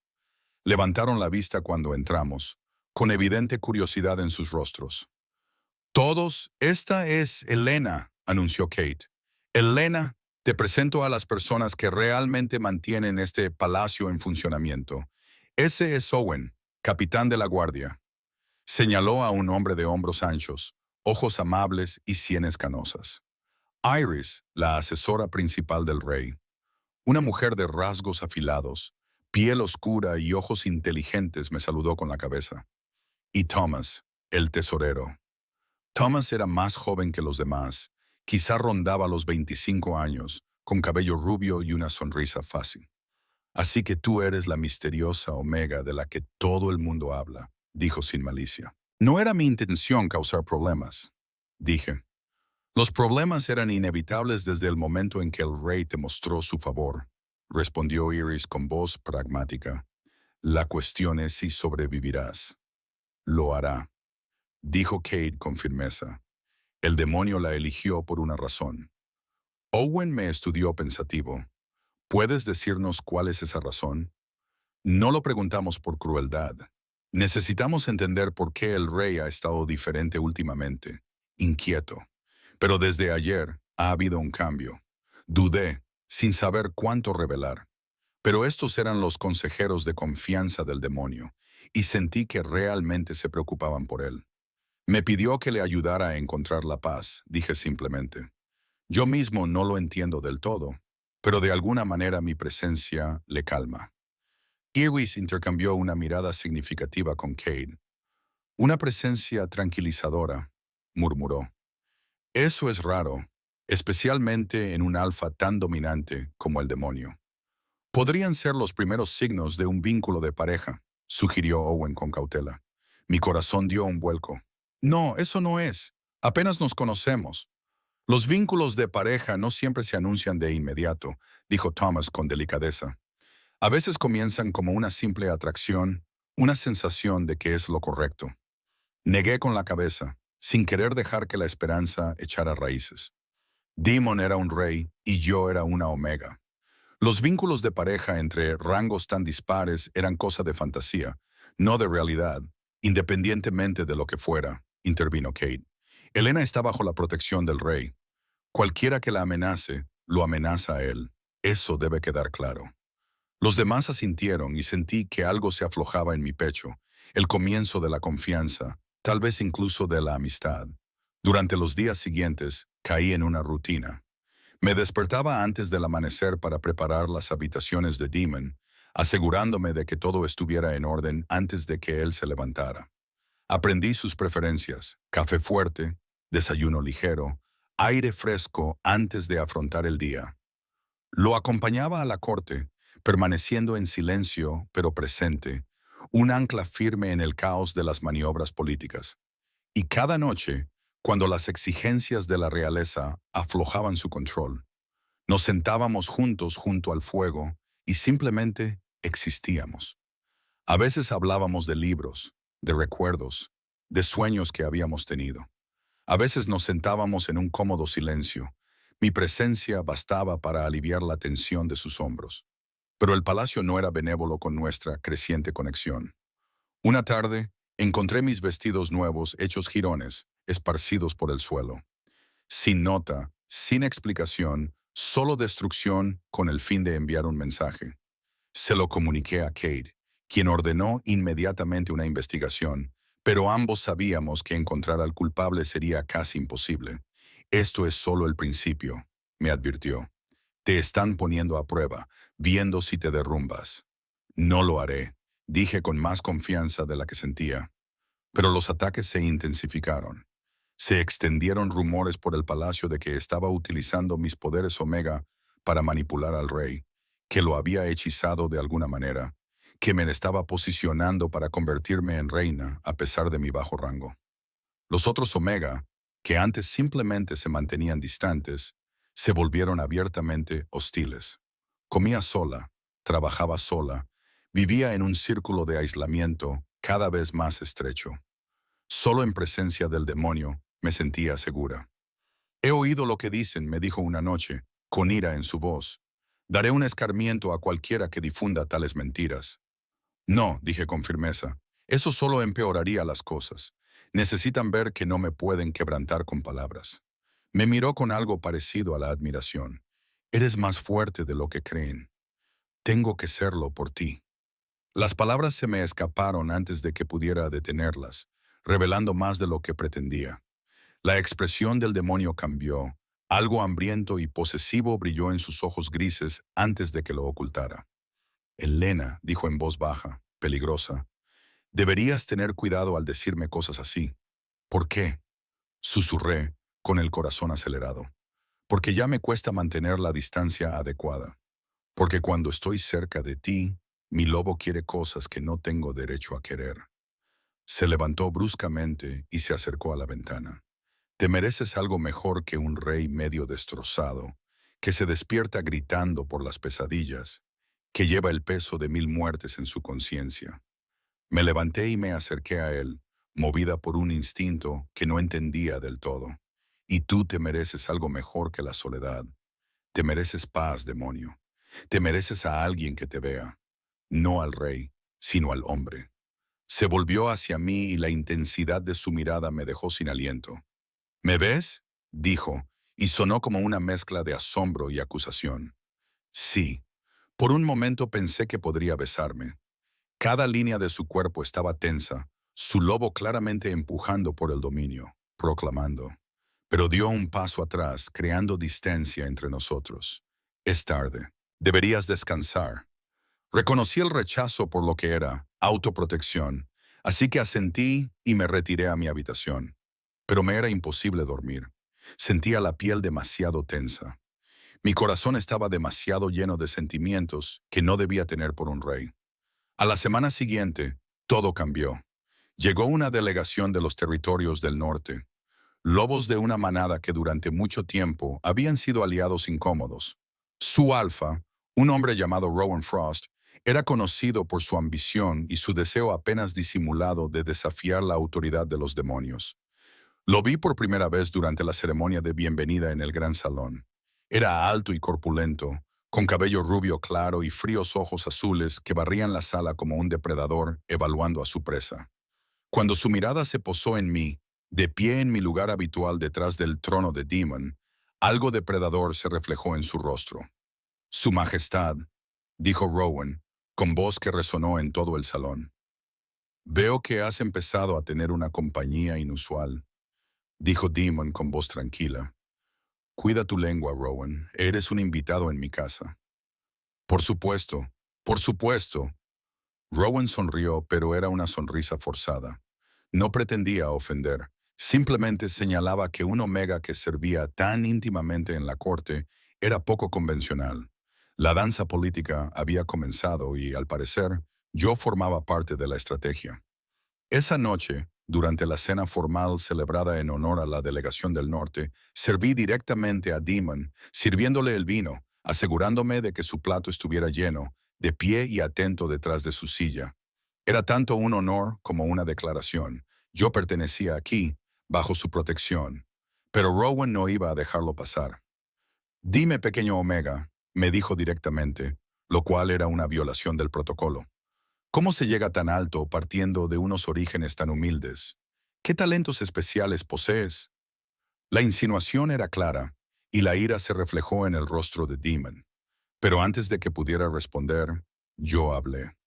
Levantaron la vista cuando entramos, con evidente curiosidad en sus rostros. Todos, esta es Elena, anunció Kate. Elena, te presento a las personas que realmente mantienen este palacio en funcionamiento. Ese es Owen, capitán de la guardia. Señaló a un hombre de hombros anchos, ojos amables y sienes canosas. Iris, la asesora principal del rey. Una mujer de rasgos afilados, piel oscura y ojos inteligentes me saludó con la cabeza. Y Thomas, el tesorero. Thomas era más joven que los demás, quizá rondaba los 25 años, con cabello rubio y una sonrisa fácil. Así que tú eres la misteriosa Omega de la que todo el mundo habla, dijo sin malicia. No era mi intención causar problemas, dije. Los problemas eran inevitables desde el momento en que el rey te mostró su favor, respondió Iris con voz pragmática. La cuestión es si sobrevivirás. Lo hará, dijo Kate con firmeza. El demonio la eligió por una razón. Owen me estudió pensativo. ¿Puedes decirnos cuál es esa razón? No lo preguntamos por crueldad. Necesitamos entender por qué el rey ha estado diferente últimamente, inquieto. Pero desde ayer ha habido un cambio. Dudé, sin saber cuánto revelar. Pero estos eran los consejeros de confianza del demonio, y sentí que realmente se preocupaban por él. Me pidió que le ayudara a encontrar la paz, dije simplemente. Yo mismo no lo entiendo del todo, pero de alguna manera mi presencia le calma. Iris intercambió una mirada significativa con Cade. Una presencia tranquilizadora, murmuró. Eso es raro, especialmente en un alfa tan dominante como el demonio. Podrían ser los primeros signos de un vínculo de pareja, sugirió Owen con cautela. Mi corazón dio un vuelco. No, eso no es. Apenas nos conocemos. Los vínculos de pareja no siempre se anuncian de inmediato, dijo Thomas con delicadeza. A veces comienzan como una simple atracción, una sensación de que es lo correcto. Negué con la cabeza, sin querer dejar que la esperanza echara raíces. Demon era un rey y yo era una omega. Los vínculos de pareja entre rangos tan dispares eran cosa de fantasía, no de realidad, independientemente de lo que fuera, intervino Kate. Elena está bajo la protección del rey. Cualquiera que la amenace, lo amenaza a él. Eso debe quedar claro. Los demás asintieron y sentí que algo se aflojaba en mi pecho, el comienzo de la confianza, tal vez incluso de la amistad. Durante los días siguientes, caí en una rutina. Me despertaba antes del amanecer para preparar las habitaciones de Demon, asegurándome de que todo estuviera en orden antes de que él se levantara. Aprendí sus preferencias: café fuerte, desayuno ligero, aire fresco antes de afrontar el día. Lo acompañaba a la corte, permaneciendo en silencio pero presente, un ancla firme en el caos de las maniobras políticas. Y cada noche, cuando las exigencias de la realeza aflojaban su control, nos sentábamos juntos junto al fuego y simplemente existíamos. A veces hablábamos de libros, de recuerdos, de sueños que habíamos tenido. A veces nos sentábamos en un cómodo silencio. Mi presencia bastaba para aliviar la tensión de sus hombros. Pero el palacio no era benévolo con nuestra creciente conexión. Una tarde, encontré mis vestidos nuevos hechos jirones, esparcidos por el suelo. Sin nota, sin explicación, solo destrucción con el fin de enviar un mensaje. Se lo comuniqué a Kate, quien ordenó inmediatamente una investigación, pero ambos sabíamos que encontrar al culpable sería casi imposible. Esto es solo el principio, me advirtió. Te están poniendo a prueba, viendo si te derrumbas. No lo haré, dije con más confianza de la que sentía. Pero los ataques se intensificaron. Se extendieron rumores por el palacio de que estaba utilizando mis poderes Omega para manipular al rey, que lo había hechizado de alguna manera, que me estaba posicionando para convertirme en reina a pesar de mi bajo rango. Los otros Omega, que antes simplemente se mantenían distantes, se volvieron abiertamente hostiles. Comía sola, trabajaba sola, vivía en un círculo de aislamiento cada vez más estrecho. Solo en presencia del demonio me sentía segura. He oído lo que dicen, me dijo una noche, con ira en su voz. Daré un escarmiento a cualquiera que difunda tales mentiras. No, dije con firmeza, eso solo empeoraría las cosas. Necesitan ver que no me pueden quebrantar con palabras. Me miró con algo parecido a la admiración. Eres más fuerte de lo que creen. Tengo que serlo por ti. Las palabras se me escaparon antes de que pudiera detenerlas, revelando más de lo que pretendía. La expresión del demonio cambió. Algo hambriento y posesivo brilló en sus ojos grises antes de que lo ocultara. Elena, dijo en voz baja, peligrosa, deberías tener cuidado al decirme cosas así. ¿Por qué? susurré, con el corazón acelerado. Porque ya me cuesta mantener la distancia adecuada. Porque cuando estoy cerca de ti, mi lobo quiere cosas que no tengo derecho a querer. Se levantó bruscamente y se acercó a la ventana. Te mereces algo mejor que un rey medio destrozado, que se despierta gritando por las pesadillas, que lleva el peso de 1000 muertes en su conciencia. Me levanté y me acerqué a él, movida por un instinto que no entendía del todo. Y tú te mereces algo mejor que la soledad. Te mereces paz, demonio. Te mereces a alguien que te vea, no al rey, sino al hombre. Se volvió hacia mí y la intensidad de su mirada me dejó sin aliento. ¿Me ves?, dijo, y sonó como una mezcla de asombro y acusación. Sí. Por un momento pensé que podría besarme. Cada línea de su cuerpo estaba tensa, su lobo claramente empujando por el dominio, proclamando. Pero dio un paso atrás, creando distancia entre nosotros. Es tarde. Deberías descansar. Reconocí el rechazo por lo que era, autoprotección, así que asentí y me retiré a mi habitación. Pero me era imposible dormir. Sentía la piel demasiado tensa. Mi corazón estaba demasiado lleno de sentimientos que no debía tener por un rey. A la semana siguiente, todo cambió. Llegó una delegación de los territorios del norte, lobos de una manada que durante mucho tiempo habían sido aliados incómodos. Su alfa, un hombre llamado Rowan Frost, era conocido por su ambición y su deseo apenas disimulado de desafiar la autoridad de los demonios. Lo vi por primera vez durante la ceremonia de bienvenida en el gran salón. Era alto y corpulento, con cabello rubio claro y fríos ojos azules que barrían la sala como un depredador evaluando a su presa. Cuando su mirada se posó en mí, de pie en mi lugar habitual detrás del trono de Demon, algo depredador se reflejó en su rostro. Su Majestad, dijo Rowan, con voz que resonó en todo el salón. Veo que has empezado a tener una compañía inusual, dijo Demon con voz tranquila. Cuida tu lengua, Rowan. Eres un invitado en mi casa. Por supuesto, por supuesto. Rowan sonrió, pero era una sonrisa forzada. No pretendía ofender. Simplemente señalaba que un Omega que servía tan íntimamente en la corte era poco convencional. La danza política había comenzado y, al parecer, yo formaba parte de la estrategia. Esa noche, durante la cena formal celebrada en honor a la delegación del norte, serví directamente a Demon, sirviéndole el vino, asegurándome de que su plato estuviera lleno, de pie y atento detrás de su silla. Era tanto un honor como una declaración. Yo pertenecía aquí, bajo su protección. Pero Rowan no iba a dejarlo pasar. Dime, pequeño Omega, me dijo directamente, lo cual era una violación del protocolo. ¿Cómo se llega tan alto partiendo de unos orígenes tan humildes? ¿Qué talentos especiales posees? La insinuación era clara, y la ira se reflejó en el rostro de Demon. Pero antes de que pudiera responder, yo hablé.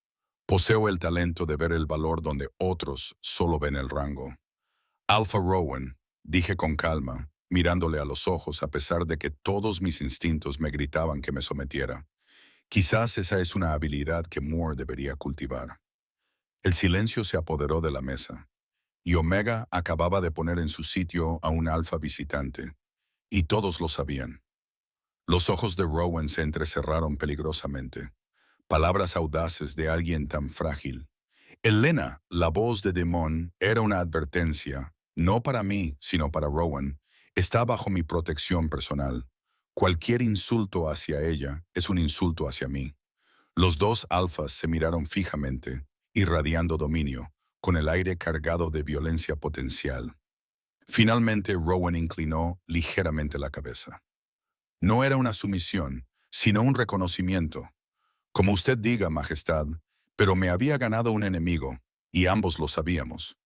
Poseo el talento de ver el valor donde otros solo ven el rango. Alpha Rowan, dije con calma, mirándole a los ojos a pesar de que todos mis instintos me gritaban que me sometiera. Quizás esa es una habilidad que Moore debería cultivar. El silencio se apoderó de la mesa, y Omega acababa de poner en su sitio a un alfa visitante, y todos lo sabían. Los ojos de Rowan se entrecerraron peligrosamente. Palabras audaces de alguien tan frágil. Elena, la voz de Demon, era una advertencia, no para mí, sino para Rowan. Está bajo mi protección personal. Cualquier insulto hacia ella es un insulto hacia mí. Los dos alfas se miraron fijamente, irradiando dominio, con el aire cargado de violencia potencial. Finalmente Rowan inclinó ligeramente la cabeza. No era una sumisión, sino un reconocimiento. Como usted diga, Majestad, pero me había ganado un enemigo, y ambos lo sabíamos.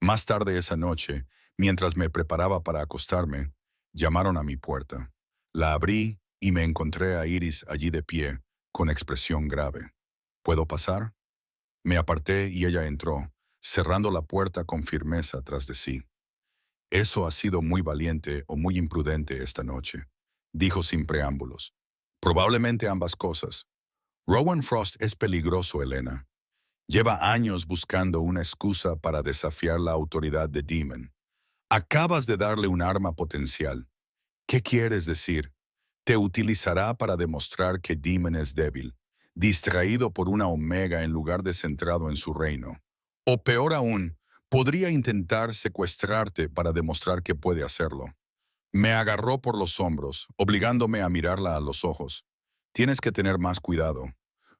Más tarde esa noche, mientras me preparaba para acostarme, llamaron a mi puerta. La abrí y me encontré a Iris allí de pie, con expresión grave. ¿Puedo pasar? Me aparté y ella entró, cerrando la puerta con firmeza tras de sí. Eso ha sido muy valiente o muy imprudente esta noche, dijo sin preámbulos. Probablemente ambas cosas. Rowan Frost es peligroso, Elena. Lleva años buscando una excusa para desafiar la autoridad de Demon. Acabas de darle un arma potencial. ¿Qué quieres decir? Te utilizará para demostrar que Demon es débil, distraído por una omega en lugar de centrado en su reino. O peor aún, podría intentar secuestrarte para demostrar que puede hacerlo. Me agarró por los hombros, obligándome a mirarla a los ojos. Tienes que tener más cuidado.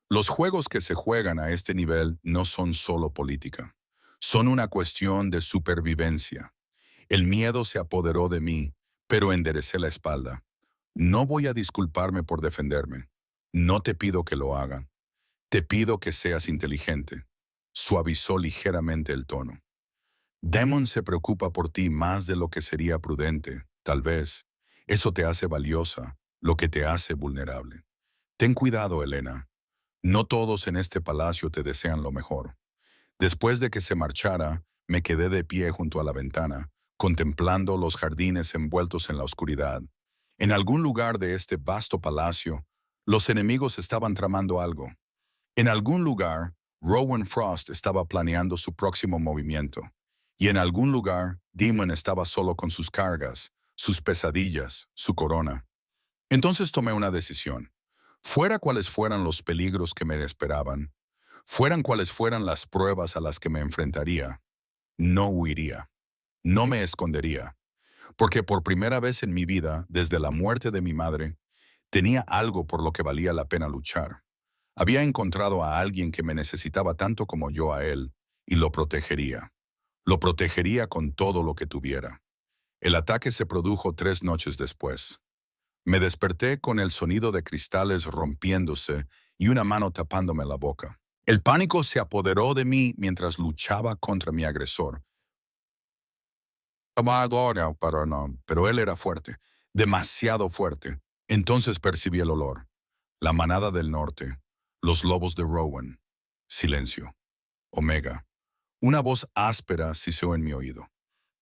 Los juegos que se juegan a este nivel no son solo política. Son una cuestión de supervivencia. El miedo se apoderó de mí, pero enderecé la espalda. No voy a disculparme por defenderme. No te pido que lo haga. Te pido que seas inteligente. Suavizó ligeramente el tono. Demon se preocupa por ti más de lo que sería prudente, tal vez. Eso te hace valiosa, lo que te hace vulnerable. Ten cuidado, Elena. No todos en este palacio te desean lo mejor. Después de que se marchara, me quedé de pie junto a la ventana, contemplando los jardines envueltos en la oscuridad. En algún lugar de este vasto palacio, los enemigos estaban tramando algo. En algún lugar, Rowan Frost estaba planeando su próximo movimiento. Y en algún lugar, Demon estaba solo con sus cargas, sus pesadillas, su corona. Entonces tomé una decisión. Fuera cuales fueran los peligros que me esperaban, fueran cuales fueran las pruebas a las que me enfrentaría, no huiría, no me escondería, porque por primera vez en mi vida, desde la muerte de mi madre, tenía algo por lo que valía la pena luchar. Había encontrado a alguien que me necesitaba tanto como yo a él, y lo protegería. Lo protegería con todo lo que tuviera. El ataque se produjo 3 noches después. Me desperté con el sonido de cristales rompiéndose y una mano tapándome la boca. El pánico se apoderó de mí mientras luchaba contra mi agresor. Pero él era fuerte, demasiado fuerte. Entonces percibí el olor. La manada del norte, los lobos de Rowan. Silencio. Omega. Una voz áspera siseó en mi oído.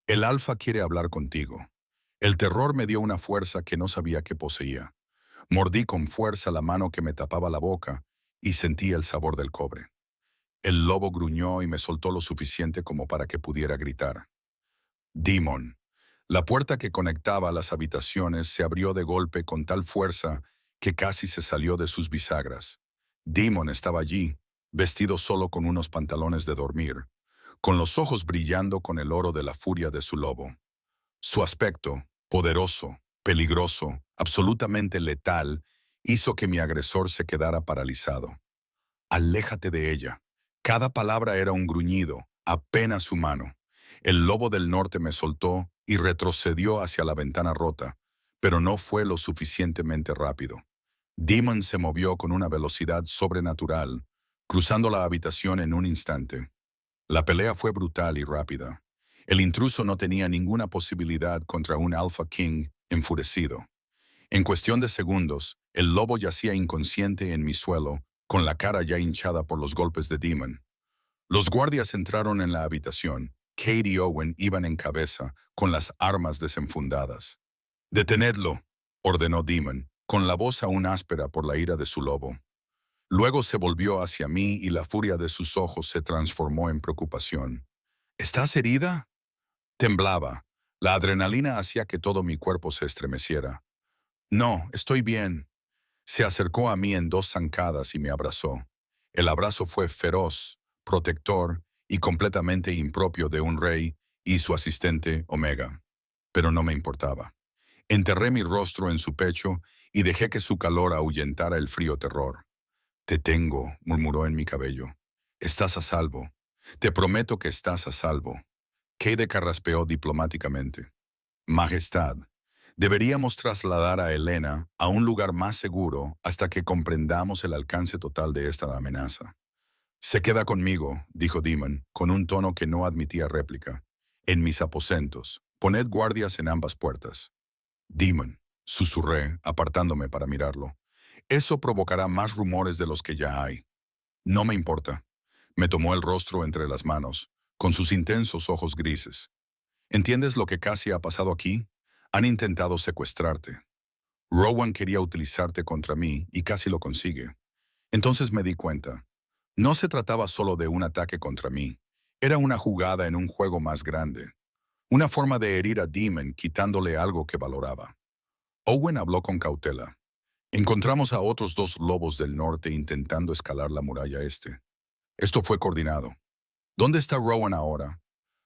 El alfa quiere hablar contigo. El terror me dio una fuerza que no sabía que poseía. Mordí con fuerza la mano que me tapaba la boca y sentí el sabor del cobre. El lobo gruñó y me soltó lo suficiente como para que pudiera gritar. Demon. La puerta que conectaba a las habitaciones se abrió de golpe con tal fuerza que casi se salió de sus bisagras. Demon estaba allí, vestido solo con unos pantalones de dormir, con los ojos brillando con el oro de la furia de su lobo. Su aspecto, poderoso, peligroso, absolutamente letal, hizo que mi agresor se quedara paralizado. Aléjate de ella. Cada palabra era un gruñido, apenas humano. El lobo del norte me soltó y retrocedió hacia la ventana rota, pero no fue lo suficientemente rápido. Demon se movió con una velocidad sobrenatural, cruzando la habitación en un instante. La pelea fue brutal y rápida. El intruso no tenía ninguna posibilidad contra un Alpha King enfurecido. En cuestión de segundos, el lobo yacía inconsciente en mi suelo, con la cara ya hinchada por los golpes de Demon. Los guardias entraron en la habitación. Kate y Owen iban en cabeza, con las armas desenfundadas. «Detenedlo», ordenó Demon, con la voz aún áspera por la ira de su lobo. Luego se volvió hacia mí y la furia de sus ojos se transformó en preocupación. «¿Estás herida?» Temblaba. La adrenalina hacía que todo mi cuerpo se estremeciera. «No, estoy bien». Se acercó a mí en 2 zancadas y me abrazó. El abrazo fue feroz, protector y completamente impropio de un rey y su asistente Omega. Pero no me importaba. Enterré mi rostro en su pecho y dejé que su calor ahuyentara el frío terror. «Te tengo», murmuró en mi cabello. «Estás a salvo. Te prometo que estás a salvo». Cade carraspeó diplomáticamente. «Majestad, deberíamos trasladar a Elena a un lugar más seguro hasta que comprendamos el alcance total de esta amenaza». «Se queda conmigo», dijo Demon, con un tono que no admitía réplica. «En mis aposentos. Poned guardias en ambas puertas». «Demon», susurré, apartándome para mirarlo. «Eso provocará más rumores de los que ya hay». «No me importa». Me tomó el rostro entre las manos, con sus intensos ojos grises. «¿Entiendes lo que casi ha pasado aquí? Han intentado secuestrarte. Rowan quería utilizarte contra mí y casi lo consigue». Entonces me di cuenta. No se trataba solo de un ataque contra mí. Era una jugada en un juego más grande. Una forma de herir a Demon quitándole algo que valoraba. Owen habló con cautela. Encontramos a otros dos lobos del norte intentando escalar la muralla este. Esto fue coordinado. ¿Dónde está Rowan ahora?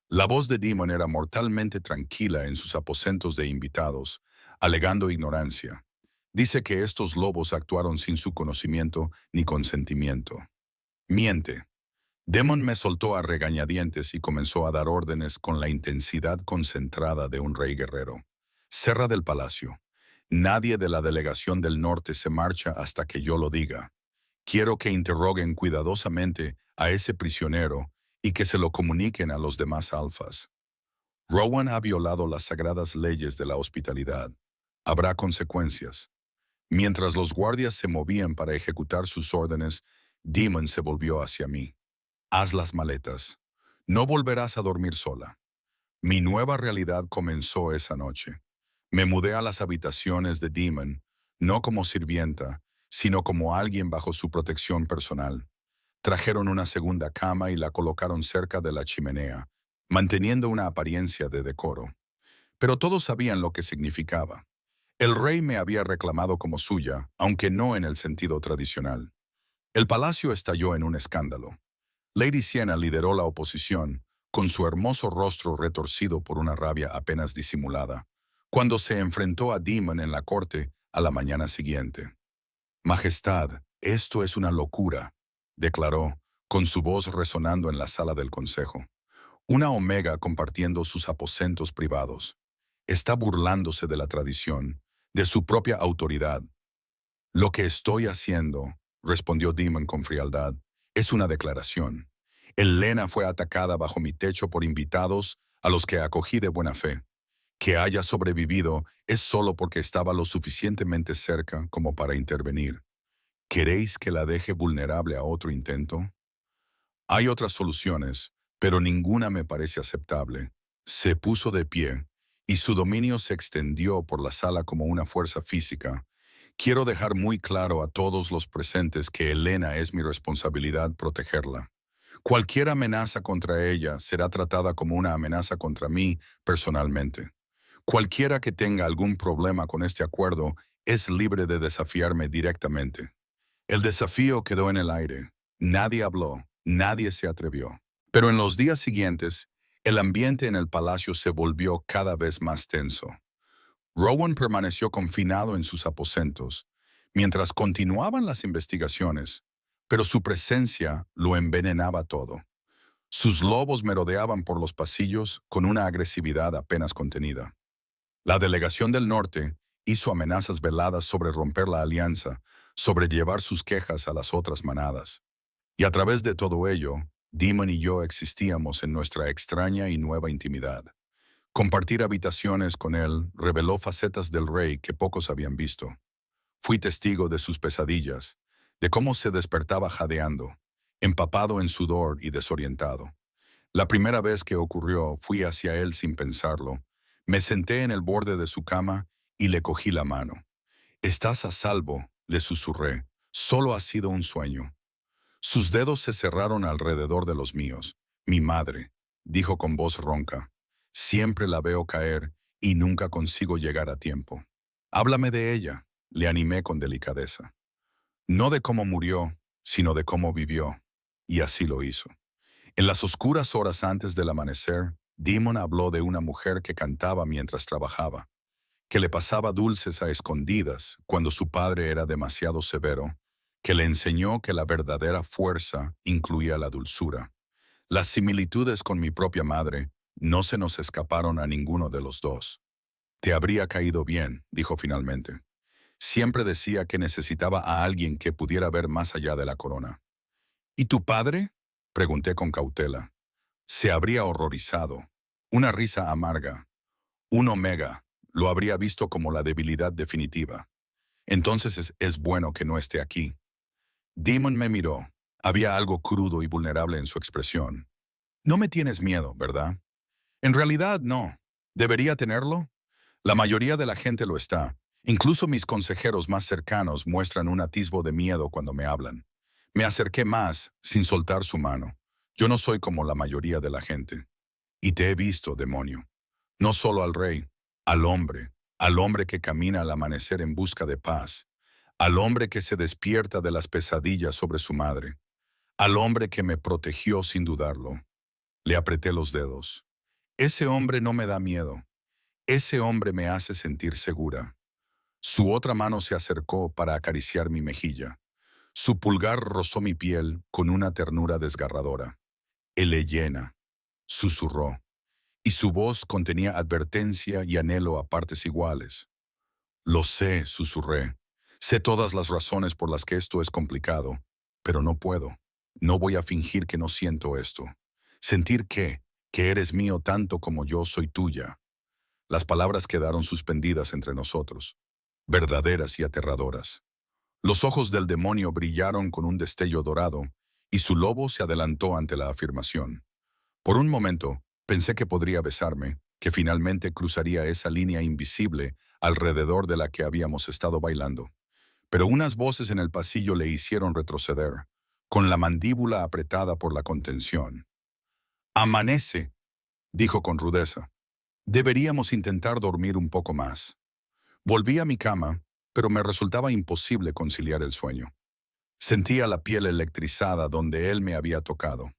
La voz de Demon era mortalmente tranquila en sus aposentos de invitados, alegando ignorancia. Dice que estos lobos actuaron sin su conocimiento ni consentimiento. Miente. Demon me soltó a regañadientes y comenzó a dar órdenes con la intensidad concentrada de un rey guerrero. Cerra del palacio. Nadie de la delegación del norte se marcha hasta que yo lo diga. Quiero que interroguen cuidadosamente a ese prisionero y que se lo comuniquen a los demás alfas. Rowan ha violado las sagradas leyes de la hospitalidad. Habrá consecuencias. Mientras los guardias se movían para ejecutar sus órdenes, Demon se volvió hacia mí. Haz las maletas. No volverás a dormir sola. Mi nueva realidad comenzó esa noche. Me mudé a las habitaciones de Demon, no como sirvienta, sino como alguien bajo su protección personal. Trajeron una segunda cama y la colocaron cerca de la chimenea, manteniendo una apariencia de decoro. Pero todos sabían lo que significaba. El rey me había reclamado como suya, aunque no en el sentido tradicional. El palacio estalló en un escándalo. Lady Sienna lideró la oposición, con su hermoso rostro retorcido por una rabia apenas disimulada, cuando se enfrentó a Demon en la corte a la mañana siguiente. Majestad, esto es una locura, declaró, con su voz resonando en la sala del consejo. Una omega compartiendo sus aposentos privados. Está burlándose de la tradición, de su propia autoridad. Lo que estoy haciendo, respondió Demon con frialdad, es una declaración. Helena fue atacada bajo mi techo por invitados a los que acogí de buena fe. Que haya sobrevivido es solo porque estaba lo suficientemente cerca como para intervenir. ¿Queréis que la deje vulnerable a otro intento? Hay otras soluciones, pero ninguna me parece aceptable. Se puso de pie, y su dominio se extendió por la sala como una fuerza física. Quiero dejar muy claro a todos los presentes que Helena es mi responsabilidad protegerla. Cualquier amenaza contra ella será tratada como una amenaza contra mí personalmente. Cualquiera que tenga algún problema con este acuerdo es libre de desafiarme directamente. El desafío quedó en el aire. Nadie habló, nadie se atrevió. Pero en los días siguientes, el ambiente en el palacio se volvió cada vez más tenso. Rowan permaneció confinado en sus aposentos, mientras continuaban las investigaciones, pero su presencia lo envenenaba todo. Sus lobos merodeaban por los pasillos con una agresividad apenas contenida. La delegación del norte hizo amenazas veladas sobre romper la alianza, sobre llevar sus quejas a las otras manadas. Y a través de todo ello, Demon y yo existíamos en nuestra extraña y nueva intimidad. Compartir habitaciones con él reveló facetas del rey que pocos habían visto. Fui testigo de sus pesadillas, de cómo se despertaba jadeando, empapado en sudor y desorientado. La primera vez que ocurrió, fui hacia él sin pensarlo. Me senté en el borde de su cama y le cogí la mano. «Estás a salvo», le susurré. «Solo ha sido un sueño». Sus dedos se cerraron alrededor de los míos. «Mi madre», dijo con voz ronca. «Siempre la veo caer y nunca consigo llegar a tiempo». «Háblame de ella», le animé con delicadeza. No de cómo murió, sino de cómo vivió. Y así lo hizo. En las oscuras horas antes del amanecer, Demon habló de una mujer que cantaba mientras trabajaba, que le pasaba dulces a escondidas cuando su padre era demasiado severo, que le enseñó que la verdadera fuerza incluía la dulzura. Las similitudes con mi propia madre no se nos escaparon a ninguno de los dos. «Te habría caído bien», dijo finalmente. Siempre decía que necesitaba a alguien que pudiera ver más allá de la corona. «¿Y tu padre?», pregunté con cautela. Se habría horrorizado. Una risa amarga. Un omega. Lo habría visto como la debilidad definitiva. Entonces es bueno que no esté aquí. Demon me miró. Había algo crudo y vulnerable en su expresión. «No me tienes miedo, ¿verdad?» «En realidad, no. ¿Debería tenerlo?» La mayoría de la gente lo está. Incluso mis consejeros más cercanos muestran un atisbo de miedo cuando me hablan. Me acerqué más, sin soltar su mano. Yo no soy como la mayoría de la gente. «Y te he visto, demonio». No solo al rey, al hombre que camina al amanecer en busca de paz, al hombre que se despierta de las pesadillas sobre su madre, al hombre que me protegió sin dudarlo. Le apreté los dedos. Ese hombre no me da miedo. Ese hombre me hace sentir segura. Su otra mano se acercó para acariciar mi mejilla. Su pulgar rozó mi piel con una ternura desgarradora. Elena, susurró, y su voz contenía advertencia y anhelo a partes iguales. Lo sé, susurré. Sé todas las razones por las que esto es complicado, pero no puedo. No voy a fingir que no siento esto. Sentir que eres mío tanto como yo soy tuya. Las palabras quedaron suspendidas entre nosotros, verdaderas y aterradoras. Los ojos del demonio brillaron con un destello dorado, y su lobo se adelantó ante la afirmación. Por un momento, pensé que podría besarme, que finalmente cruzaría esa línea invisible alrededor de la que habíamos estado bailando. Pero unas voces en el pasillo le hicieron retroceder, con la mandíbula apretada por la contención. «Amanece», dijo con rudeza. «Deberíamos intentar dormir un poco más». Volví a mi cama, pero me resultaba imposible conciliar el sueño. Sentía la piel electrizada donde él me había tocado.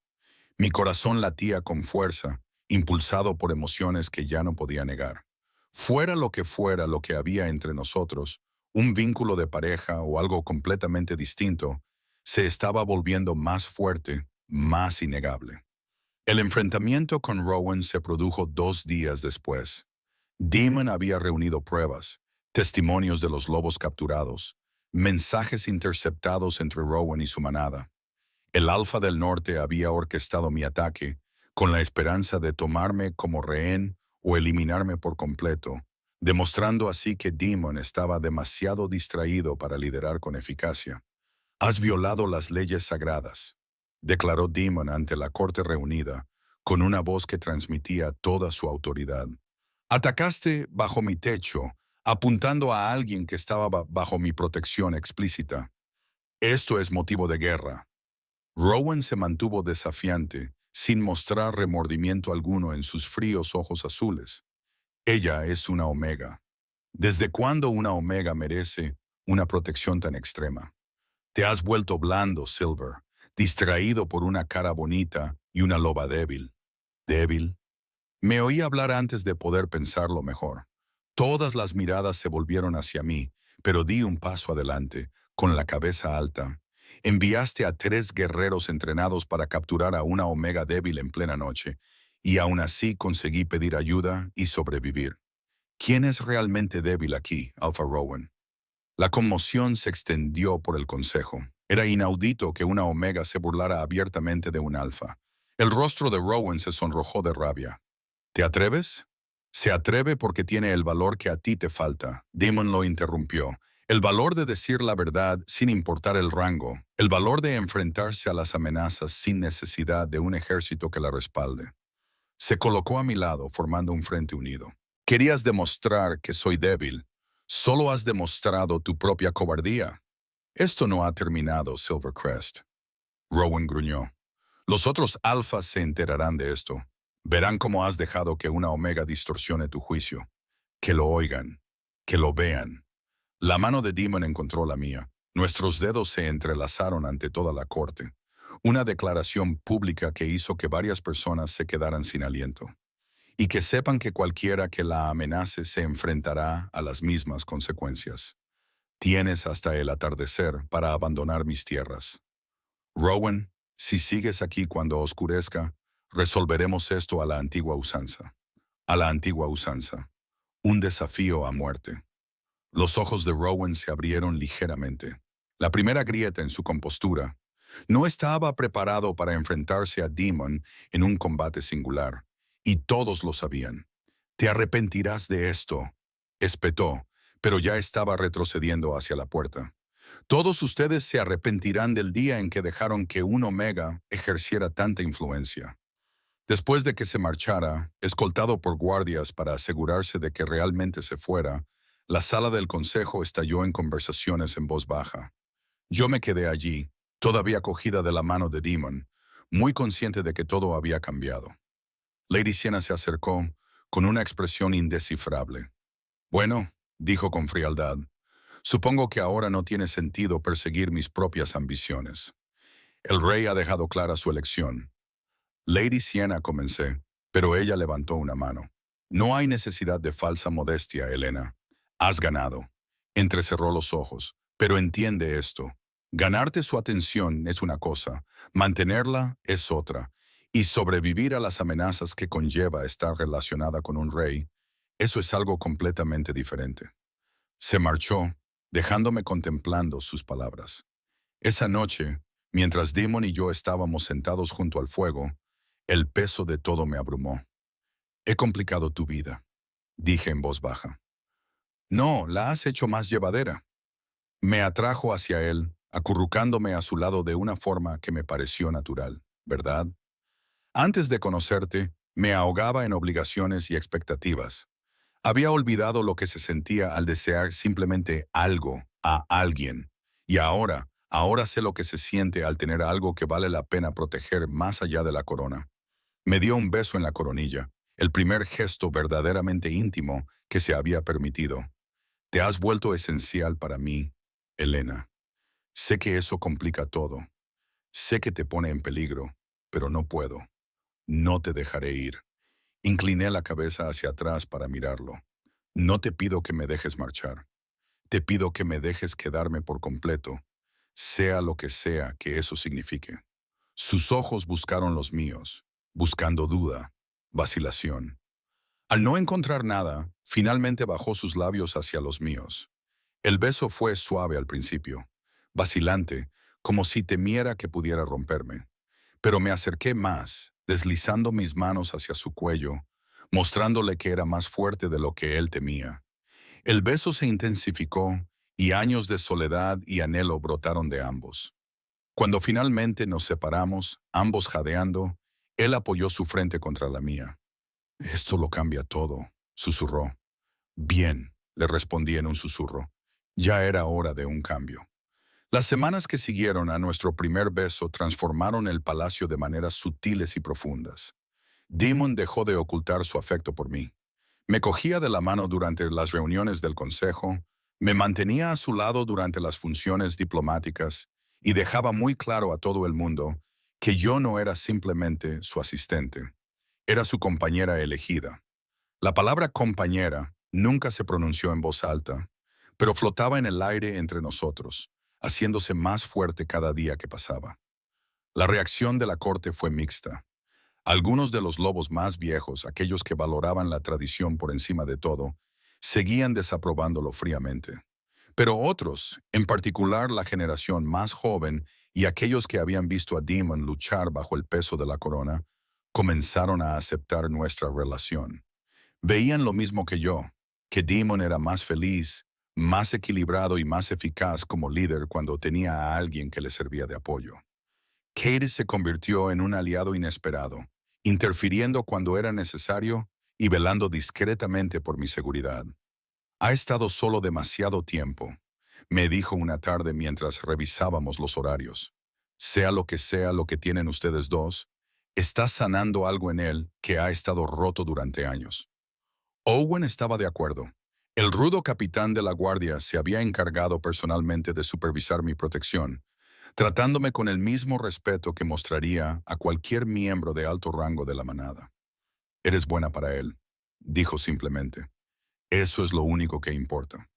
Mi corazón latía con fuerza, impulsado por emociones que ya no podía negar. Fuera lo que había entre nosotros, un vínculo de pareja o algo completamente distinto, se estaba volviendo más fuerte, más innegable. El enfrentamiento con Rowan se produjo 2 días después. Demon había reunido pruebas, testimonios de los lobos capturados, mensajes interceptados entre Rowan y su manada. El Alfa del Norte había orquestado mi ataque con la esperanza de tomarme como rehén o eliminarme por completo, demostrando así que Demon estaba demasiado distraído para liderar con eficacia. «Has violado las leyes sagradas», declaró Demon ante la corte reunida, con una voz que transmitía toda su autoridad. «Atacaste bajo mi techo, apuntando a alguien que estaba bajo mi protección explícita. Esto es motivo de guerra». Rowan se mantuvo desafiante, sin mostrar remordimiento alguno en sus fríos ojos azules. «Ella es una omega. ¿Desde cuándo una omega merece una protección tan extrema? Te has vuelto blando, Silver, distraído por una cara bonita y una loba débil». «¿Débil?». Me oí hablar antes de poder pensarlo mejor. Todas las miradas se volvieron hacia mí, pero di un paso adelante, con la cabeza alta. «Enviaste a 3 guerreros entrenados para capturar a una omega débil en plena noche, y aún así conseguí pedir ayuda y sobrevivir. ¿Quién es realmente débil aquí, Alpha Rowan?». La conmoción se extendió por el consejo. Era inaudito que una omega se burlara abiertamente de un alfa. El rostro de Rowan se sonrojó de rabia. «¿Te atreves?». «Se atreve porque tiene el valor que a ti te falta», Demon lo interrumpió. «El valor de decir la verdad sin importar el rango. El valor de enfrentarse a las amenazas sin necesidad de un ejército que la respalde». Se colocó a mi lado, formando un frente unido. «Querías demostrar que soy débil. Solo has demostrado tu propia cobardía». «Esto no ha terminado, Silvercrest». Rowan gruñó. «Los otros alfas se enterarán de esto. Verán cómo has dejado que una omega distorsione tu juicio. Que lo oigan. Que lo vean». La mano de Demon encontró la mía. Nuestros dedos se entrelazaron ante toda la corte. Una declaración pública que hizo que varias personas se quedaran sin aliento. «Y que sepan que cualquiera que la amenace se enfrentará a las mismas consecuencias. Tienes hasta el atardecer para abandonar mis tierras. Rowan, si sigues aquí cuando oscurezca, resolveremos esto a la antigua usanza». A la antigua usanza. Un desafío a muerte. Los ojos de Rowan se abrieron ligeramente. La primera grieta en su compostura. No estaba preparado para enfrentarse a Demon en un combate singular. Y todos lo sabían. «Te arrepentirás de esto», espetó, pero ya estaba retrocediendo hacia la puerta. «Todos ustedes se arrepentirán del día en que dejaron que un omega ejerciera tanta influencia». Después de que se marchara, escoltado por guardias para asegurarse de que realmente se fuera, la sala del consejo estalló en conversaciones en voz baja. Yo me quedé allí, todavía cogida de la mano de Demon, muy consciente de que todo había cambiado. Lady Siena se acercó, con una expresión indescifrable. Bueno, dijo con frialdad, supongo que ahora no tiene sentido perseguir mis propias ambiciones. El rey ha dejado clara su elección. Lady Siena comencé, pero ella levantó una mano. No hay necesidad de falsa modestia, Helena. Has ganado. Entrecerró los ojos. Pero entiende esto. Ganarte su atención es una cosa, mantenerla es otra, y sobrevivir a las amenazas que conlleva estar relacionada con un rey, eso es algo completamente diferente. Se marchó, dejándome contemplando sus palabras. Esa noche, mientras Damon y yo estábamos sentados junto al fuego, el peso de todo me abrumó. He complicado tu vida, dije en voz baja. No, la has hecho más llevadera. Me atrajo hacia él, acurrucándome a su lado de una forma que me pareció natural, ¿verdad? Antes de conocerte, me ahogaba en obligaciones y expectativas. Había olvidado lo que se sentía al desear simplemente algo a alguien. Y ahora sé lo que se siente al tener algo que vale la pena proteger más allá de la corona. Me dio un beso en la coronilla, el primer gesto verdaderamente íntimo que se había permitido. Te has vuelto esencial para mí, Helena. Sé que eso complica todo. Sé que te pone en peligro, pero no puedo. No te dejaré ir. Incliné la cabeza hacia atrás para mirarlo. No te pido que me dejes marchar. Te pido que me dejes quedarme por completo, sea lo que sea que eso signifique. Sus ojos buscaron los míos, buscando duda, vacilación. Al no encontrar nada, finalmente bajó sus labios hacia los míos. El beso fue suave al principio, vacilante, como si temiera que pudiera romperme. Pero me acerqué más, deslizando mis manos hacia su cuello, mostrándole que era más fuerte de lo que él temía. El beso se intensificó y años de soledad y anhelo brotaron de ambos. Cuando finalmente nos separamos, ambos jadeando, él apoyó su frente contra la mía. Esto lo cambia todo, susurró. Bien, le respondí en un susurro. Ya era hora de un cambio. Las semanas que siguieron a nuestro primer beso transformaron el palacio de maneras sutiles y profundas. Damon dejó de ocultar su afecto por mí. Me cogía de la mano durante las reuniones del consejo, me mantenía a su lado durante las funciones diplomáticas y dejaba muy claro a todo el mundo que yo no era simplemente su asistente, era su compañera elegida. La palabra compañera nunca se pronunció en voz alta, pero flotaba en el aire entre nosotros, haciéndose más fuerte cada día que pasaba. La reacción de la corte fue mixta. Algunos de los lobos más viejos, aquellos que valoraban la tradición por encima de todo, seguían desaprobándolo fríamente. Pero otros, en particular la generación más joven y aquellos que habían visto a Damon luchar bajo el peso de la corona, comenzaron a aceptar nuestra relación. Veían lo mismo que yo, que Damon era más feliz, más equilibrado y más eficaz como líder cuando tenía a alguien que le servía de apoyo. Katie se convirtió en un aliado inesperado, interfiriendo cuando era necesario y velando discretamente por mi seguridad. Ha estado solo demasiado tiempo, me dijo una tarde mientras revisábamos los horarios. Sea lo que tienen ustedes dos, está sanando algo en él que ha estado roto durante años. Owen estaba de acuerdo. El rudo capitán de la guardia se había encargado personalmente de supervisar mi protección, tratándome con el mismo respeto que mostraría a cualquier miembro de alto rango de la manada. Eres buena para él, dijo simplemente. Eso es lo único que importa.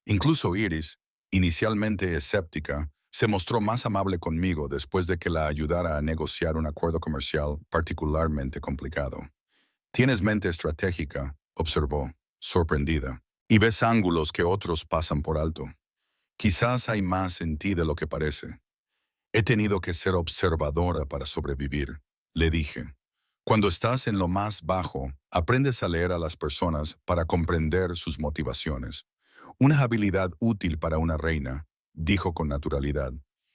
Incluso Iris, inicialmente escéptica, se mostró más amable conmigo después de que la ayudara a negociar un acuerdo comercial particularmente complicado. Tienes mente estratégica, observó, sorprendida, y ves ángulos que otros pasan por alto. Quizás hay más en ti de lo que parece. He tenido que ser observadora para sobrevivir, le dije. Cuando estás en lo más bajo, aprendes a leer a las personas para comprender sus motivaciones. Una habilidad útil para una reina, dijo con naturalidad,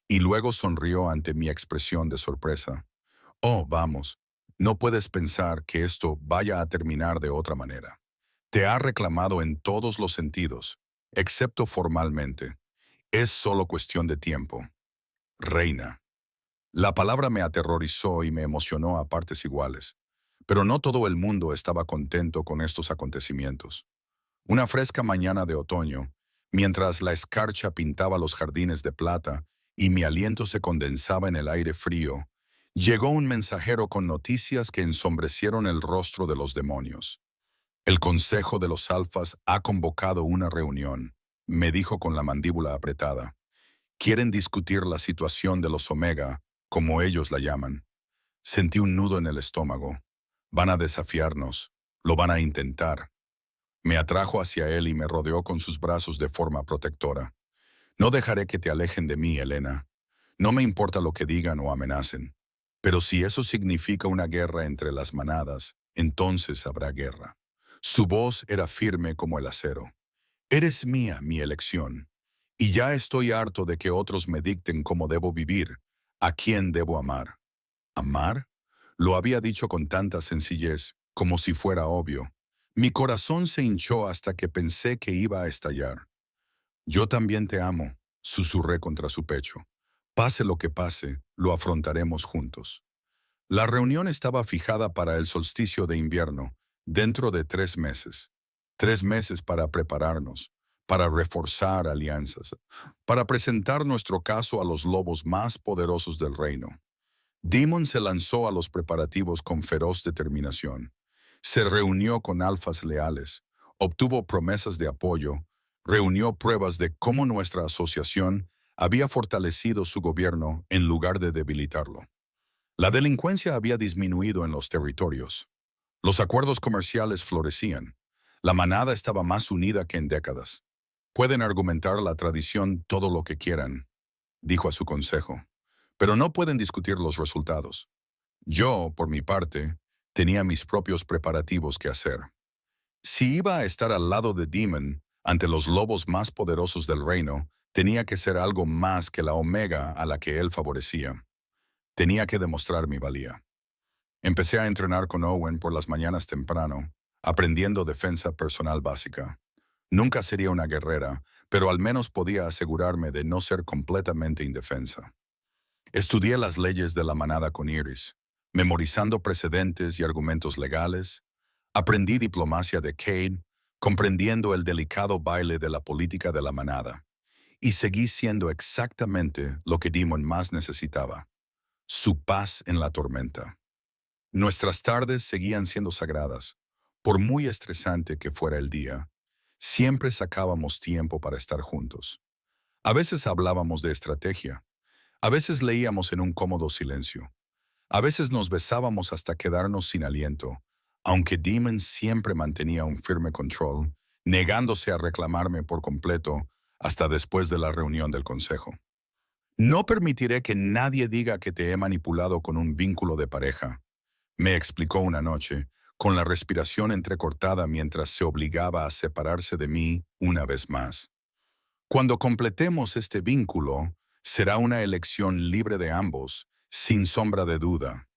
y luego sonrió ante mi expresión de sorpresa. Oh, vamos, no puedes pensar que esto vaya a terminar de otra manera. Te ha reclamado en todos los sentidos, excepto formalmente. Es solo cuestión de tiempo. Reina. La palabra me aterrorizó y me emocionó a partes iguales. Pero no todo el mundo estaba contento con estos acontecimientos. Una fresca mañana de otoño, mientras la escarcha pintaba los jardines de plata y mi aliento se condensaba en el aire frío, llegó un mensajero con noticias que ensombrecieron el rostro de los demonios. El Consejo de los Alfas ha convocado una reunión, me dijo con la mandíbula apretada. Quieren discutir la situación de los Omega, como ellos la llaman. Sentí un nudo en el estómago. Van a desafiarnos. Lo van a intentar. Me atrajo hacia él y me rodeó con sus brazos de forma protectora. No dejaré que te alejen de mí, Elena. No me importa lo que digan o amenacen. Pero si eso significa una guerra entre las manadas, entonces habrá guerra. Su voz era firme como el acero. Eres mía, mi elección. Y ya estoy harto de que otros me dicten cómo debo vivir, a quién debo amar. ¿Amar? Lo había dicho con tanta sencillez, como si fuera obvio. Mi corazón se hinchó hasta que pensé que iba a estallar. Yo también te amo, susurré contra su pecho. Pase lo que pase, lo afrontaremos juntos. La reunión estaba fijada para el solsticio de invierno, dentro de 3 meses. 3 meses para prepararnos, para reforzar alianzas, para presentar nuestro caso a los lobos más poderosos del reino. Demon se lanzó a los preparativos con feroz determinación. Se reunió con alfas leales, obtuvo promesas de apoyo, reunió pruebas de cómo nuestra asociación había fortalecido su gobierno en lugar de debilitarlo. La delincuencia había disminuido en los territorios. Los acuerdos comerciales florecían. La manada estaba más unida que en décadas. Pueden argumentar la tradición todo lo que quieran, dijo a su consejo, pero no pueden discutir los resultados. Yo, por mi parte, tenía mis propios preparativos que hacer. Si iba a estar al lado de Demon, ante los lobos más poderosos del reino, tenía que ser algo más que la Omega a la que él favorecía. Tenía que demostrar mi valía. Empecé a entrenar con Owen por las mañanas temprano, aprendiendo defensa personal básica. Nunca sería una guerrera, pero al menos podía asegurarme de no ser completamente indefensa. Estudié las leyes de la manada con Iris, memorizando precedentes y argumentos legales. Aprendí diplomacia de Cade, comprendiendo el delicado baile de la política de la manada. Y seguí siendo exactamente lo que Demon más necesitaba: su paz en la tormenta. Nuestras tardes seguían siendo sagradas. Por muy estresante que fuera el día, siempre sacábamos tiempo para estar juntos. A veces hablábamos de estrategia, a veces leíamos en un cómodo silencio, a veces nos besábamos hasta quedarnos sin aliento, aunque Demon siempre mantenía un firme control, negándose a reclamarme por completo hasta después de la reunión del consejo. No permitiré que nadie diga que te he manipulado con un vínculo de pareja, me explicó una noche, con la respiración entrecortada mientras se obligaba a separarse de mí una vez más. Cuando completemos este vínculo, será una elección libre de ambos, sin sombra de duda.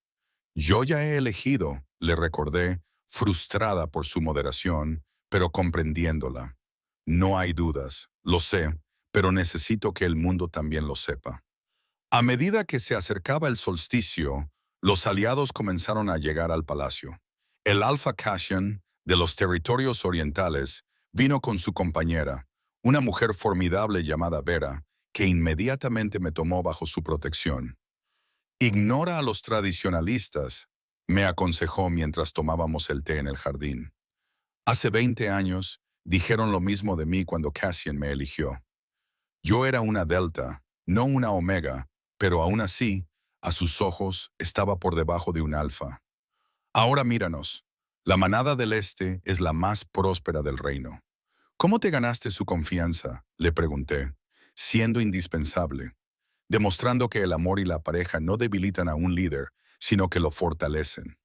Yo ya he elegido, le recordé, frustrada por su moderación, pero comprendiéndola. No hay dudas, lo sé, pero necesito que el mundo también lo sepa. A medida que se acercaba el solsticio, los aliados comenzaron a llegar al palacio. El Alpha Cassian, de los territorios orientales, vino con su compañera, una mujer formidable llamada Vera, que inmediatamente me tomó bajo su protección. Ignora a los tradicionalistas, me aconsejó mientras tomábamos el té en el jardín. Hace 20 años, dijeron lo mismo de mí cuando Cassian me eligió. Yo era una Delta, no una Omega, pero aún así, a sus ojos, estaba por debajo de un Alfa. Ahora míranos. La manada del Este es la más próspera del reino. ¿Cómo te ganaste su confianza?, le pregunté, siendo indispensable, demostrando que el amor y la pareja no debilitan a un líder, sino que lo fortalecen.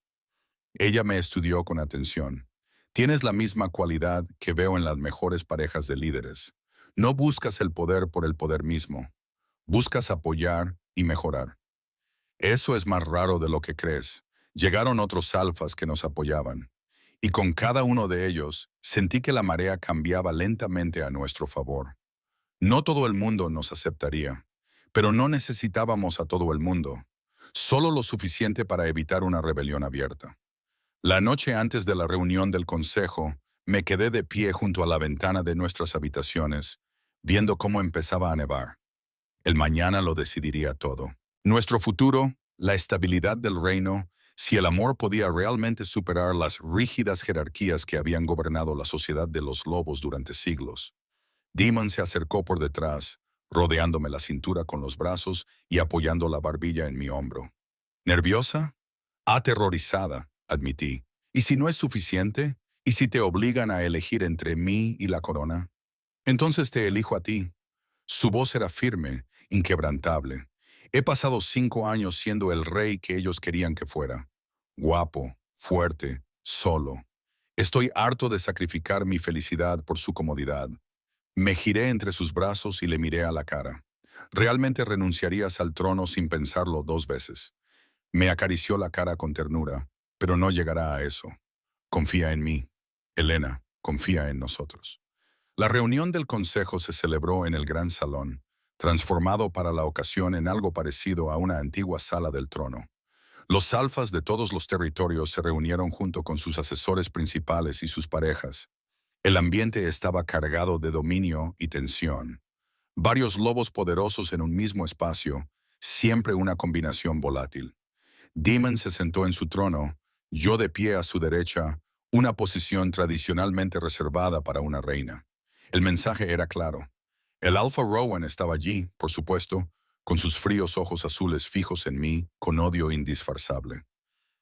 Ella me estudió con atención. Tienes la misma cualidad que veo en las mejores parejas de líderes. No buscas el poder por el poder mismo. Buscas apoyar y mejorar. Eso es más raro de lo que crees. Llegaron otros alfas que nos apoyaban. Y con cada uno de ellos, sentí que la marea cambiaba lentamente a nuestro favor. No todo el mundo nos aceptaría, pero no necesitábamos a todo el mundo. Solo lo suficiente para evitar una rebelión abierta. La noche antes de la reunión del consejo, me quedé de pie junto a la ventana de nuestras habitaciones, viendo cómo empezaba a nevar. El mañana lo decidiría todo. Nuestro futuro, la estabilidad del reino, si el amor podía realmente superar las rígidas jerarquías que habían gobernado la sociedad de los lobos durante siglos. Demon se acercó por detrás, rodeándome la cintura con los brazos y apoyando la barbilla en mi hombro. ¿Nerviosa? Aterrorizada, admití. ¿Y si no es suficiente? ¿Y si te obligan a elegir entre mí y la corona? Entonces te elijo a ti. Su voz era firme, inquebrantable. He pasado 5 años siendo el rey que ellos querían que fuera. Guapo, fuerte, solo. Estoy harto de sacrificar mi felicidad por su comodidad. Me giré entre sus brazos y le miré a la cara. Realmente renunciarías al trono sin pensarlo 2 veces. Me acarició la cara con ternura, pero no llegará a eso. Confía en mí. Helena, confía en nosotros. La reunión del consejo se celebró en el gran salón, transformado para la ocasión en algo parecido a una antigua sala del trono. Los alfas de todos los territorios se reunieron junto con sus asesores principales y sus parejas. El ambiente estaba cargado de dominio y tensión. Varios lobos poderosos en un mismo espacio, siempre una combinación volátil. Demon se sentó en su trono, yo de pie a su derecha, una posición tradicionalmente reservada para una reina. El mensaje era claro. El Alpha Rowan estaba allí, por supuesto, con sus fríos ojos azules fijos en mí, con odio indisfrazable.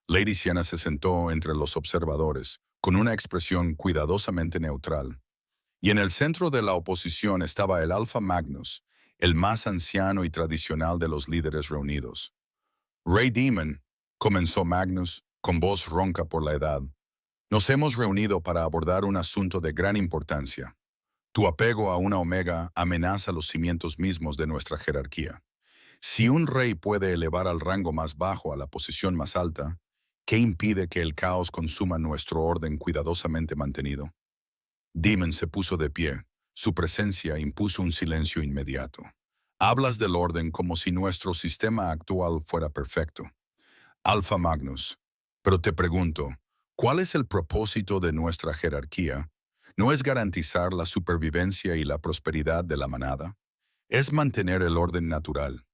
Lady Sienna se sentó entre los observadores, con una expresión cuidadosamente neutral. Y en el centro de la oposición estaba el Alpha Magnus, el más anciano y tradicional de los líderes reunidos. Rey Demon, comenzó Magnus, con voz ronca por la edad, nos hemos reunido para abordar un asunto de gran importancia. Tu apego a una omega amenaza los cimientos mismos de nuestra jerarquía. Si un rey puede elevar al rango más bajo a la posición más alta, ¿qué impide que el caos consuma nuestro orden cuidadosamente mantenido? Demon se puso de pie. Su presencia impuso un silencio inmediato. Hablas del orden como si nuestro sistema actual fuera perfecto. Alpha Magnus, pero te pregunto, ¿cuál es el propósito de nuestra jerarquía? ¿No es garantizar la supervivencia y la prosperidad de la manada? Es mantener el orden natural.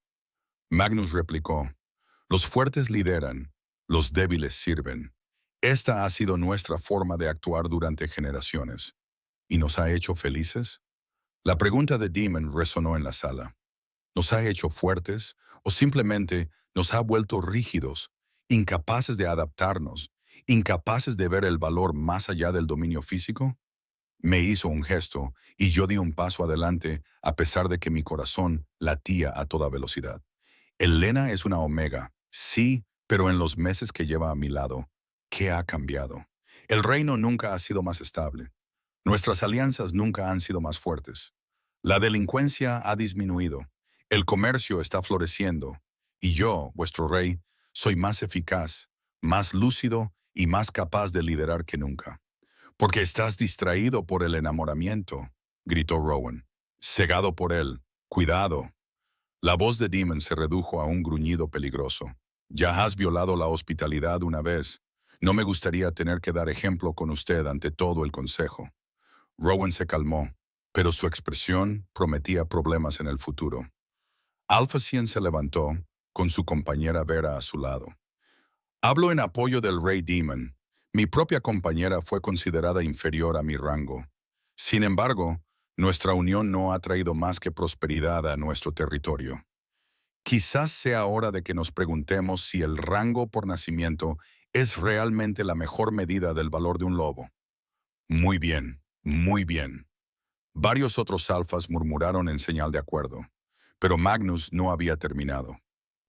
Magnus replicó, los fuertes lideran, los débiles sirven. Esta ha sido nuestra forma de actuar durante generaciones. ¿Y nos ha hecho felices? La pregunta de Demon resonó en la sala. ¿Nos ha hecho fuertes o simplemente nos ha vuelto rígidos, incapaces de adaptarnos, incapaces de ver el valor más allá del dominio físico? Me hizo un gesto y yo di un paso adelante a pesar de que mi corazón latía a toda velocidad. Helena es una omega, sí, pero en los meses que lleva a mi lado, ¿qué ha cambiado? El reino nunca ha sido más estable. Nuestras alianzas nunca han sido más fuertes. La delincuencia ha disminuido. El comercio está floreciendo. Y yo, vuestro rey, soy más eficaz, más lúcido y más capaz de liderar que nunca. Porque estás distraído por el enamoramiento, gritó Rowan. Cegado por él. Cuidado. La voz de Demon se redujo a un gruñido peligroso. Ya has violado la hospitalidad una vez. No me gustaría tener que dar ejemplo con usted ante todo el consejo. Rowan se calmó, pero su expresión prometía problemas en el futuro. Alpha Cien se levantó, con su compañera Vera a su lado. Hablo en apoyo del Rey Demon. Mi propia compañera fue considerada inferior a mi rango. Sin embargo, nuestra unión no ha traído más que prosperidad a nuestro territorio. Quizás sea hora de que nos preguntemos si el rango por nacimiento es realmente la mejor medida del valor de un lobo. Muy bien, muy bien. Varios otros alfas murmuraron en señal de acuerdo, pero Magnus no había terminado.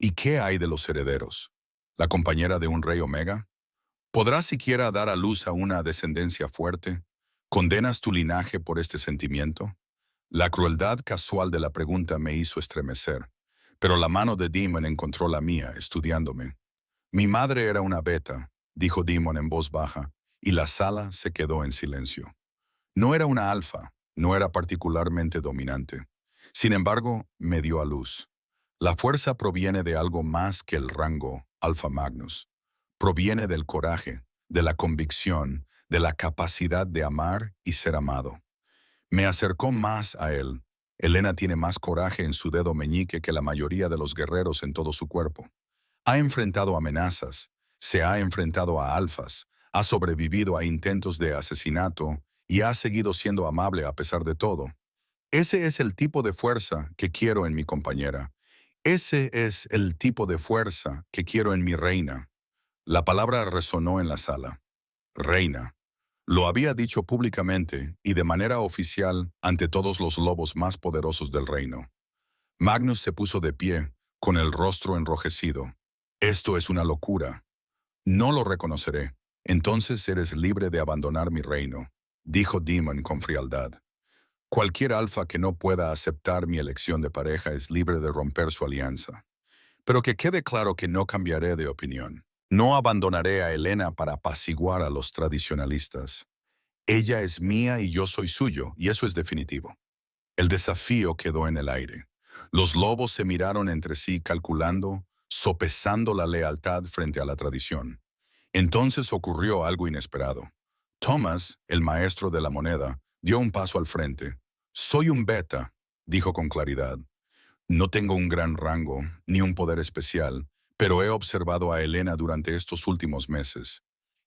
¿Y qué hay de los herederos? ¿La compañera de un rey omega? ¿Podrás siquiera dar a luz a una descendencia fuerte? ¿Condenas tu linaje por este sentimiento? La crueldad casual de la pregunta me hizo estremecer, pero la mano de Demon encontró la mía, estudiándome. Mi madre era una beta, dijo Demon en voz baja, y la sala se quedó en silencio. No era una alfa, no era particularmente dominante. Sin embargo, me dio a luz. La fuerza proviene de algo más que el rango Alpha Magnus. Proviene del coraje, de la convicción, de la capacidad de amar y ser amado. Me acercó más a él. Elena tiene más coraje en su dedo meñique que la mayoría de los guerreros en todo su cuerpo. Ha enfrentado amenazas, se ha enfrentado a alfas, ha sobrevivido a intentos de asesinato y ha seguido siendo amable a pesar de todo. Ese es el tipo de fuerza que quiero en mi compañera. Ese es el tipo de fuerza que quiero en mi reina. La palabra resonó en la sala. Reina. Lo había dicho públicamente y de manera oficial ante todos los lobos más poderosos del reino. Magnus se puso de pie, con el rostro enrojecido. Esto es una locura. No lo reconoceré. Entonces eres libre de abandonar mi reino, dijo Demon con frialdad. Cualquier alfa que no pueda aceptar mi elección de pareja es libre de romper su alianza. Pero que quede claro que no cambiaré de opinión. No abandonaré a Elena para apaciguar a los tradicionalistas. Ella es mía y yo soy suyo, y eso es definitivo. El desafío quedó en el aire. Los lobos se miraron entre sí calculando, sopesando la lealtad frente a la tradición. Entonces ocurrió algo inesperado. Thomas, el maestro de la moneda, dio un paso al frente. Soy un beta, dijo con claridad. No tengo un gran rango, ni un poder especial, pero he observado a Elena durante estos últimos meses.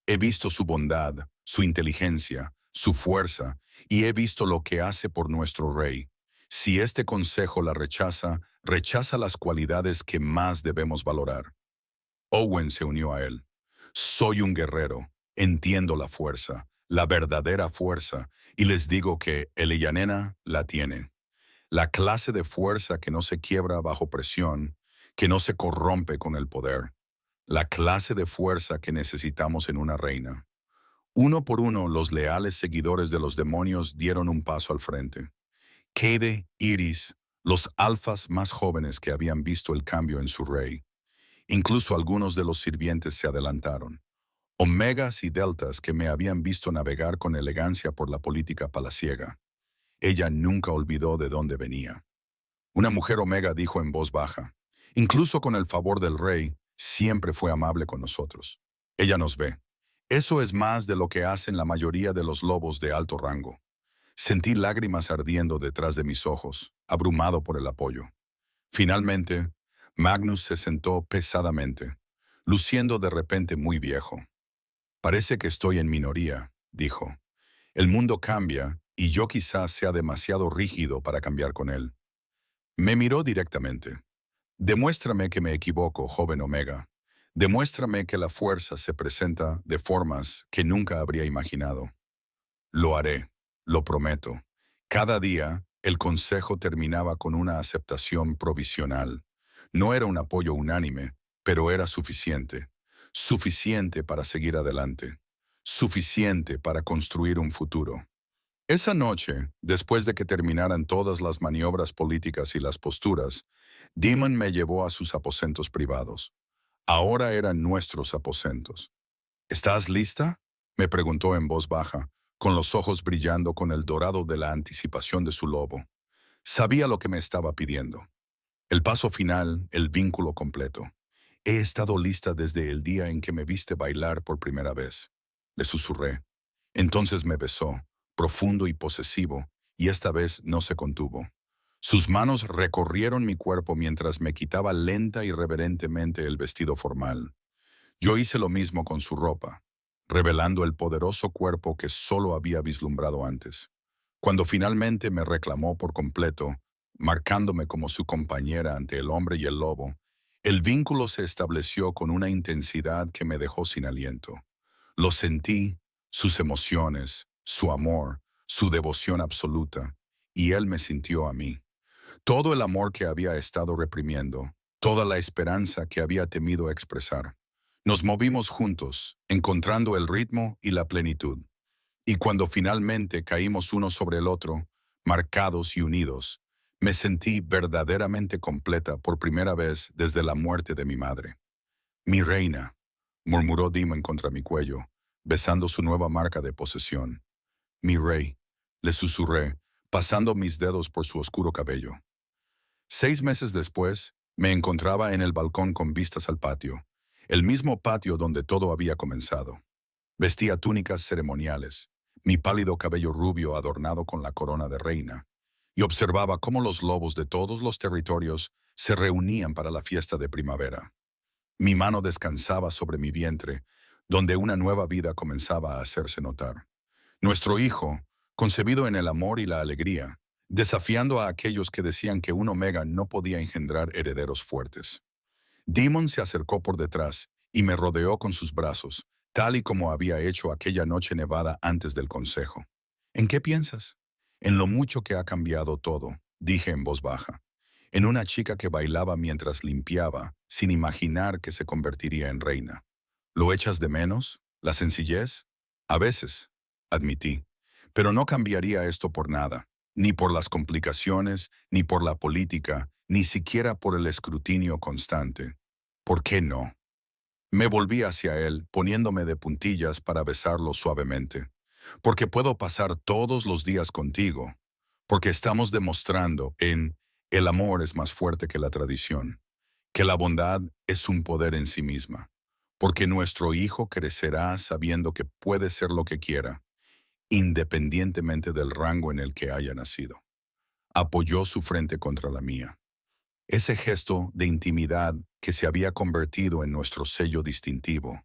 He visto su bondad, su inteligencia, su fuerza, y he visto lo que hace por nuestro rey. Si este consejo la rechaza, rechaza las cualidades que más debemos valorar. Owen se unió a él. Soy un guerrero, entiendo la fuerza, la verdadera fuerza, y les digo que Elianena la tiene. La clase de fuerza que no se quiebra bajo presión, que no se corrompe con el poder. La clase de fuerza que necesitamos en una reina. Uno por uno, los leales seguidores de los demonios dieron un paso al frente. Cade, Iris, los alfas más jóvenes que habían visto el cambio en su rey. Incluso algunos de los sirvientes se adelantaron. Omegas y deltas que me habían visto navegar con elegancia por la política palaciega. Ella nunca olvidó de dónde venía. Una mujer omega dijo en voz baja, incluso con el favor del rey, siempre fue amable con nosotros. Ella nos ve. Eso es más de lo que hacen la mayoría de los lobos de alto rango. Sentí lágrimas ardiendo detrás de mis ojos, abrumado por el apoyo. Finalmente, Magnus se sentó pesadamente, luciendo de repente muy viejo. Parece que estoy en minoría, dijo. El mundo cambia y yo quizás sea demasiado rígido para cambiar con él. Me miró directamente. Demuéstrame que me equivoco, joven Omega. Demuéstrame que la fuerza se presenta de formas que nunca habría imaginado. Lo haré, lo prometo. Cada día, el consejo terminaba con una aceptación provisional. No era un apoyo unánime, pero era suficiente. Suficiente para seguir adelante. Suficiente para construir un futuro. Esa noche, después de que terminaran todas las maniobras políticas y las posturas, Demon me llevó a sus aposentos privados. Ahora eran nuestros aposentos. ¿Estás lista?, me preguntó en voz baja, con los ojos brillando con el dorado de la anticipación de su lobo. Sabía lo que me estaba pidiendo. El paso final, el vínculo completo. He estado lista desde el día en que me viste bailar por primera vez. Le susurré. Entonces me besó, profundo y posesivo, y esta vez no se contuvo. Sus manos recorrieron mi cuerpo mientras me quitaba lenta y reverentemente el vestido formal. Yo hice lo mismo con su ropa, revelando el poderoso cuerpo que solo había vislumbrado antes. Cuando finalmente me reclamó por completo, marcándome como su compañera ante el hombre y el lobo, el vínculo se estableció con una intensidad que me dejó sin aliento. Lo sentí, sus emociones, su amor, su devoción absoluta, y él me sintió a mí. Todo el amor que había estado reprimiendo, toda la esperanza que había temido expresar. Nos movimos juntos, encontrando el ritmo y la plenitud. Y cuando finalmente caímos uno sobre el otro, marcados y unidos, me sentí verdaderamente completa por primera vez desde la muerte de mi madre. Mi reina, murmuró Demon contra mi cuello, besando su nueva marca de posesión. Mi rey, le susurré, pasando mis dedos por su oscuro cabello. 6 meses después, me encontraba en el balcón con vistas al patio, el mismo patio donde todo había comenzado. Vestía túnicas ceremoniales, mi pálido cabello rubio adornado con la corona de reina, y observaba cómo los lobos de todos los territorios se reunían para la fiesta de primavera. Mi mano descansaba sobre mi vientre, donde una nueva vida comenzaba a hacerse notar. Nuestro hijo, concebido en el amor y la alegría, desafiando a aquellos que decían que un omega no podía engendrar herederos fuertes. Demon se acercó por detrás y me rodeó con sus brazos, tal y como había hecho aquella noche nevada antes del consejo. ¿En qué piensas? En lo mucho que ha cambiado todo, dije en voz baja. En una chica que bailaba mientras limpiaba, sin imaginar que se convertiría en reina. ¿Lo echas de menos? ¿La sencillez? A veces, admití. Pero no cambiaría esto por nada, ni por las complicaciones, ni por la política, ni siquiera por el escrutinio constante. ¿Por qué no? Me volví hacia él, poniéndome de puntillas para besarlo suavemente. Porque puedo pasar todos los días contigo. Porque estamos demostrando en el amor es más fuerte que la tradición, que la bondad es un poder en sí misma. Porque nuestro hijo crecerá sabiendo que puede ser lo que quiera, independientemente del rango en el que haya nacido. Apoyó su frente contra la mía. Ese gesto de intimidad que se había convertido en nuestro sello distintivo.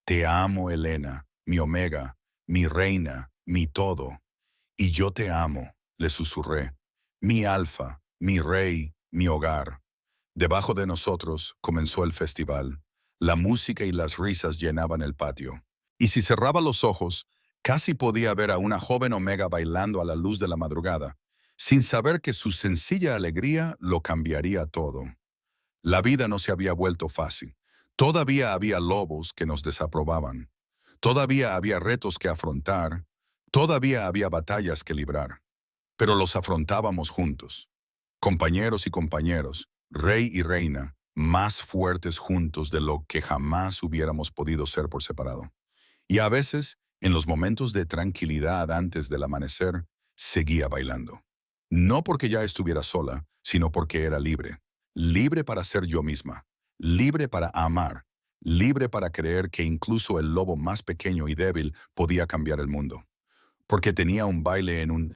Te amo, Elena, mi omega, mi reina, mi todo. Y yo te amo, le susurré. Mi alfa, mi rey, mi hogar. Debajo de nosotros comenzó el festival. La música y las risas llenaban el patio. Y si cerraba los ojos, casi podía ver a una joven omega bailando a la luz de la madrugada, sin saber que su sencilla alegría lo cambiaría todo. La vida no se había vuelto fácil. Todavía había lobos que nos desaprobaban. Todavía había retos que afrontar. Todavía había batallas que librar. Pero los afrontábamos juntos. Compañeros y compañeros, rey y reina, más fuertes juntos de lo que jamás hubiéramos podido ser por separado. Y a veces, en los momentos de tranquilidad antes del amanecer, seguía bailando. No porque ya estuviera sola, sino porque era libre. Libre para ser yo misma. Libre para amar. Libre para creer que incluso el lobo más pequeño y débil podía cambiar el mundo. Porque tenía un baile en un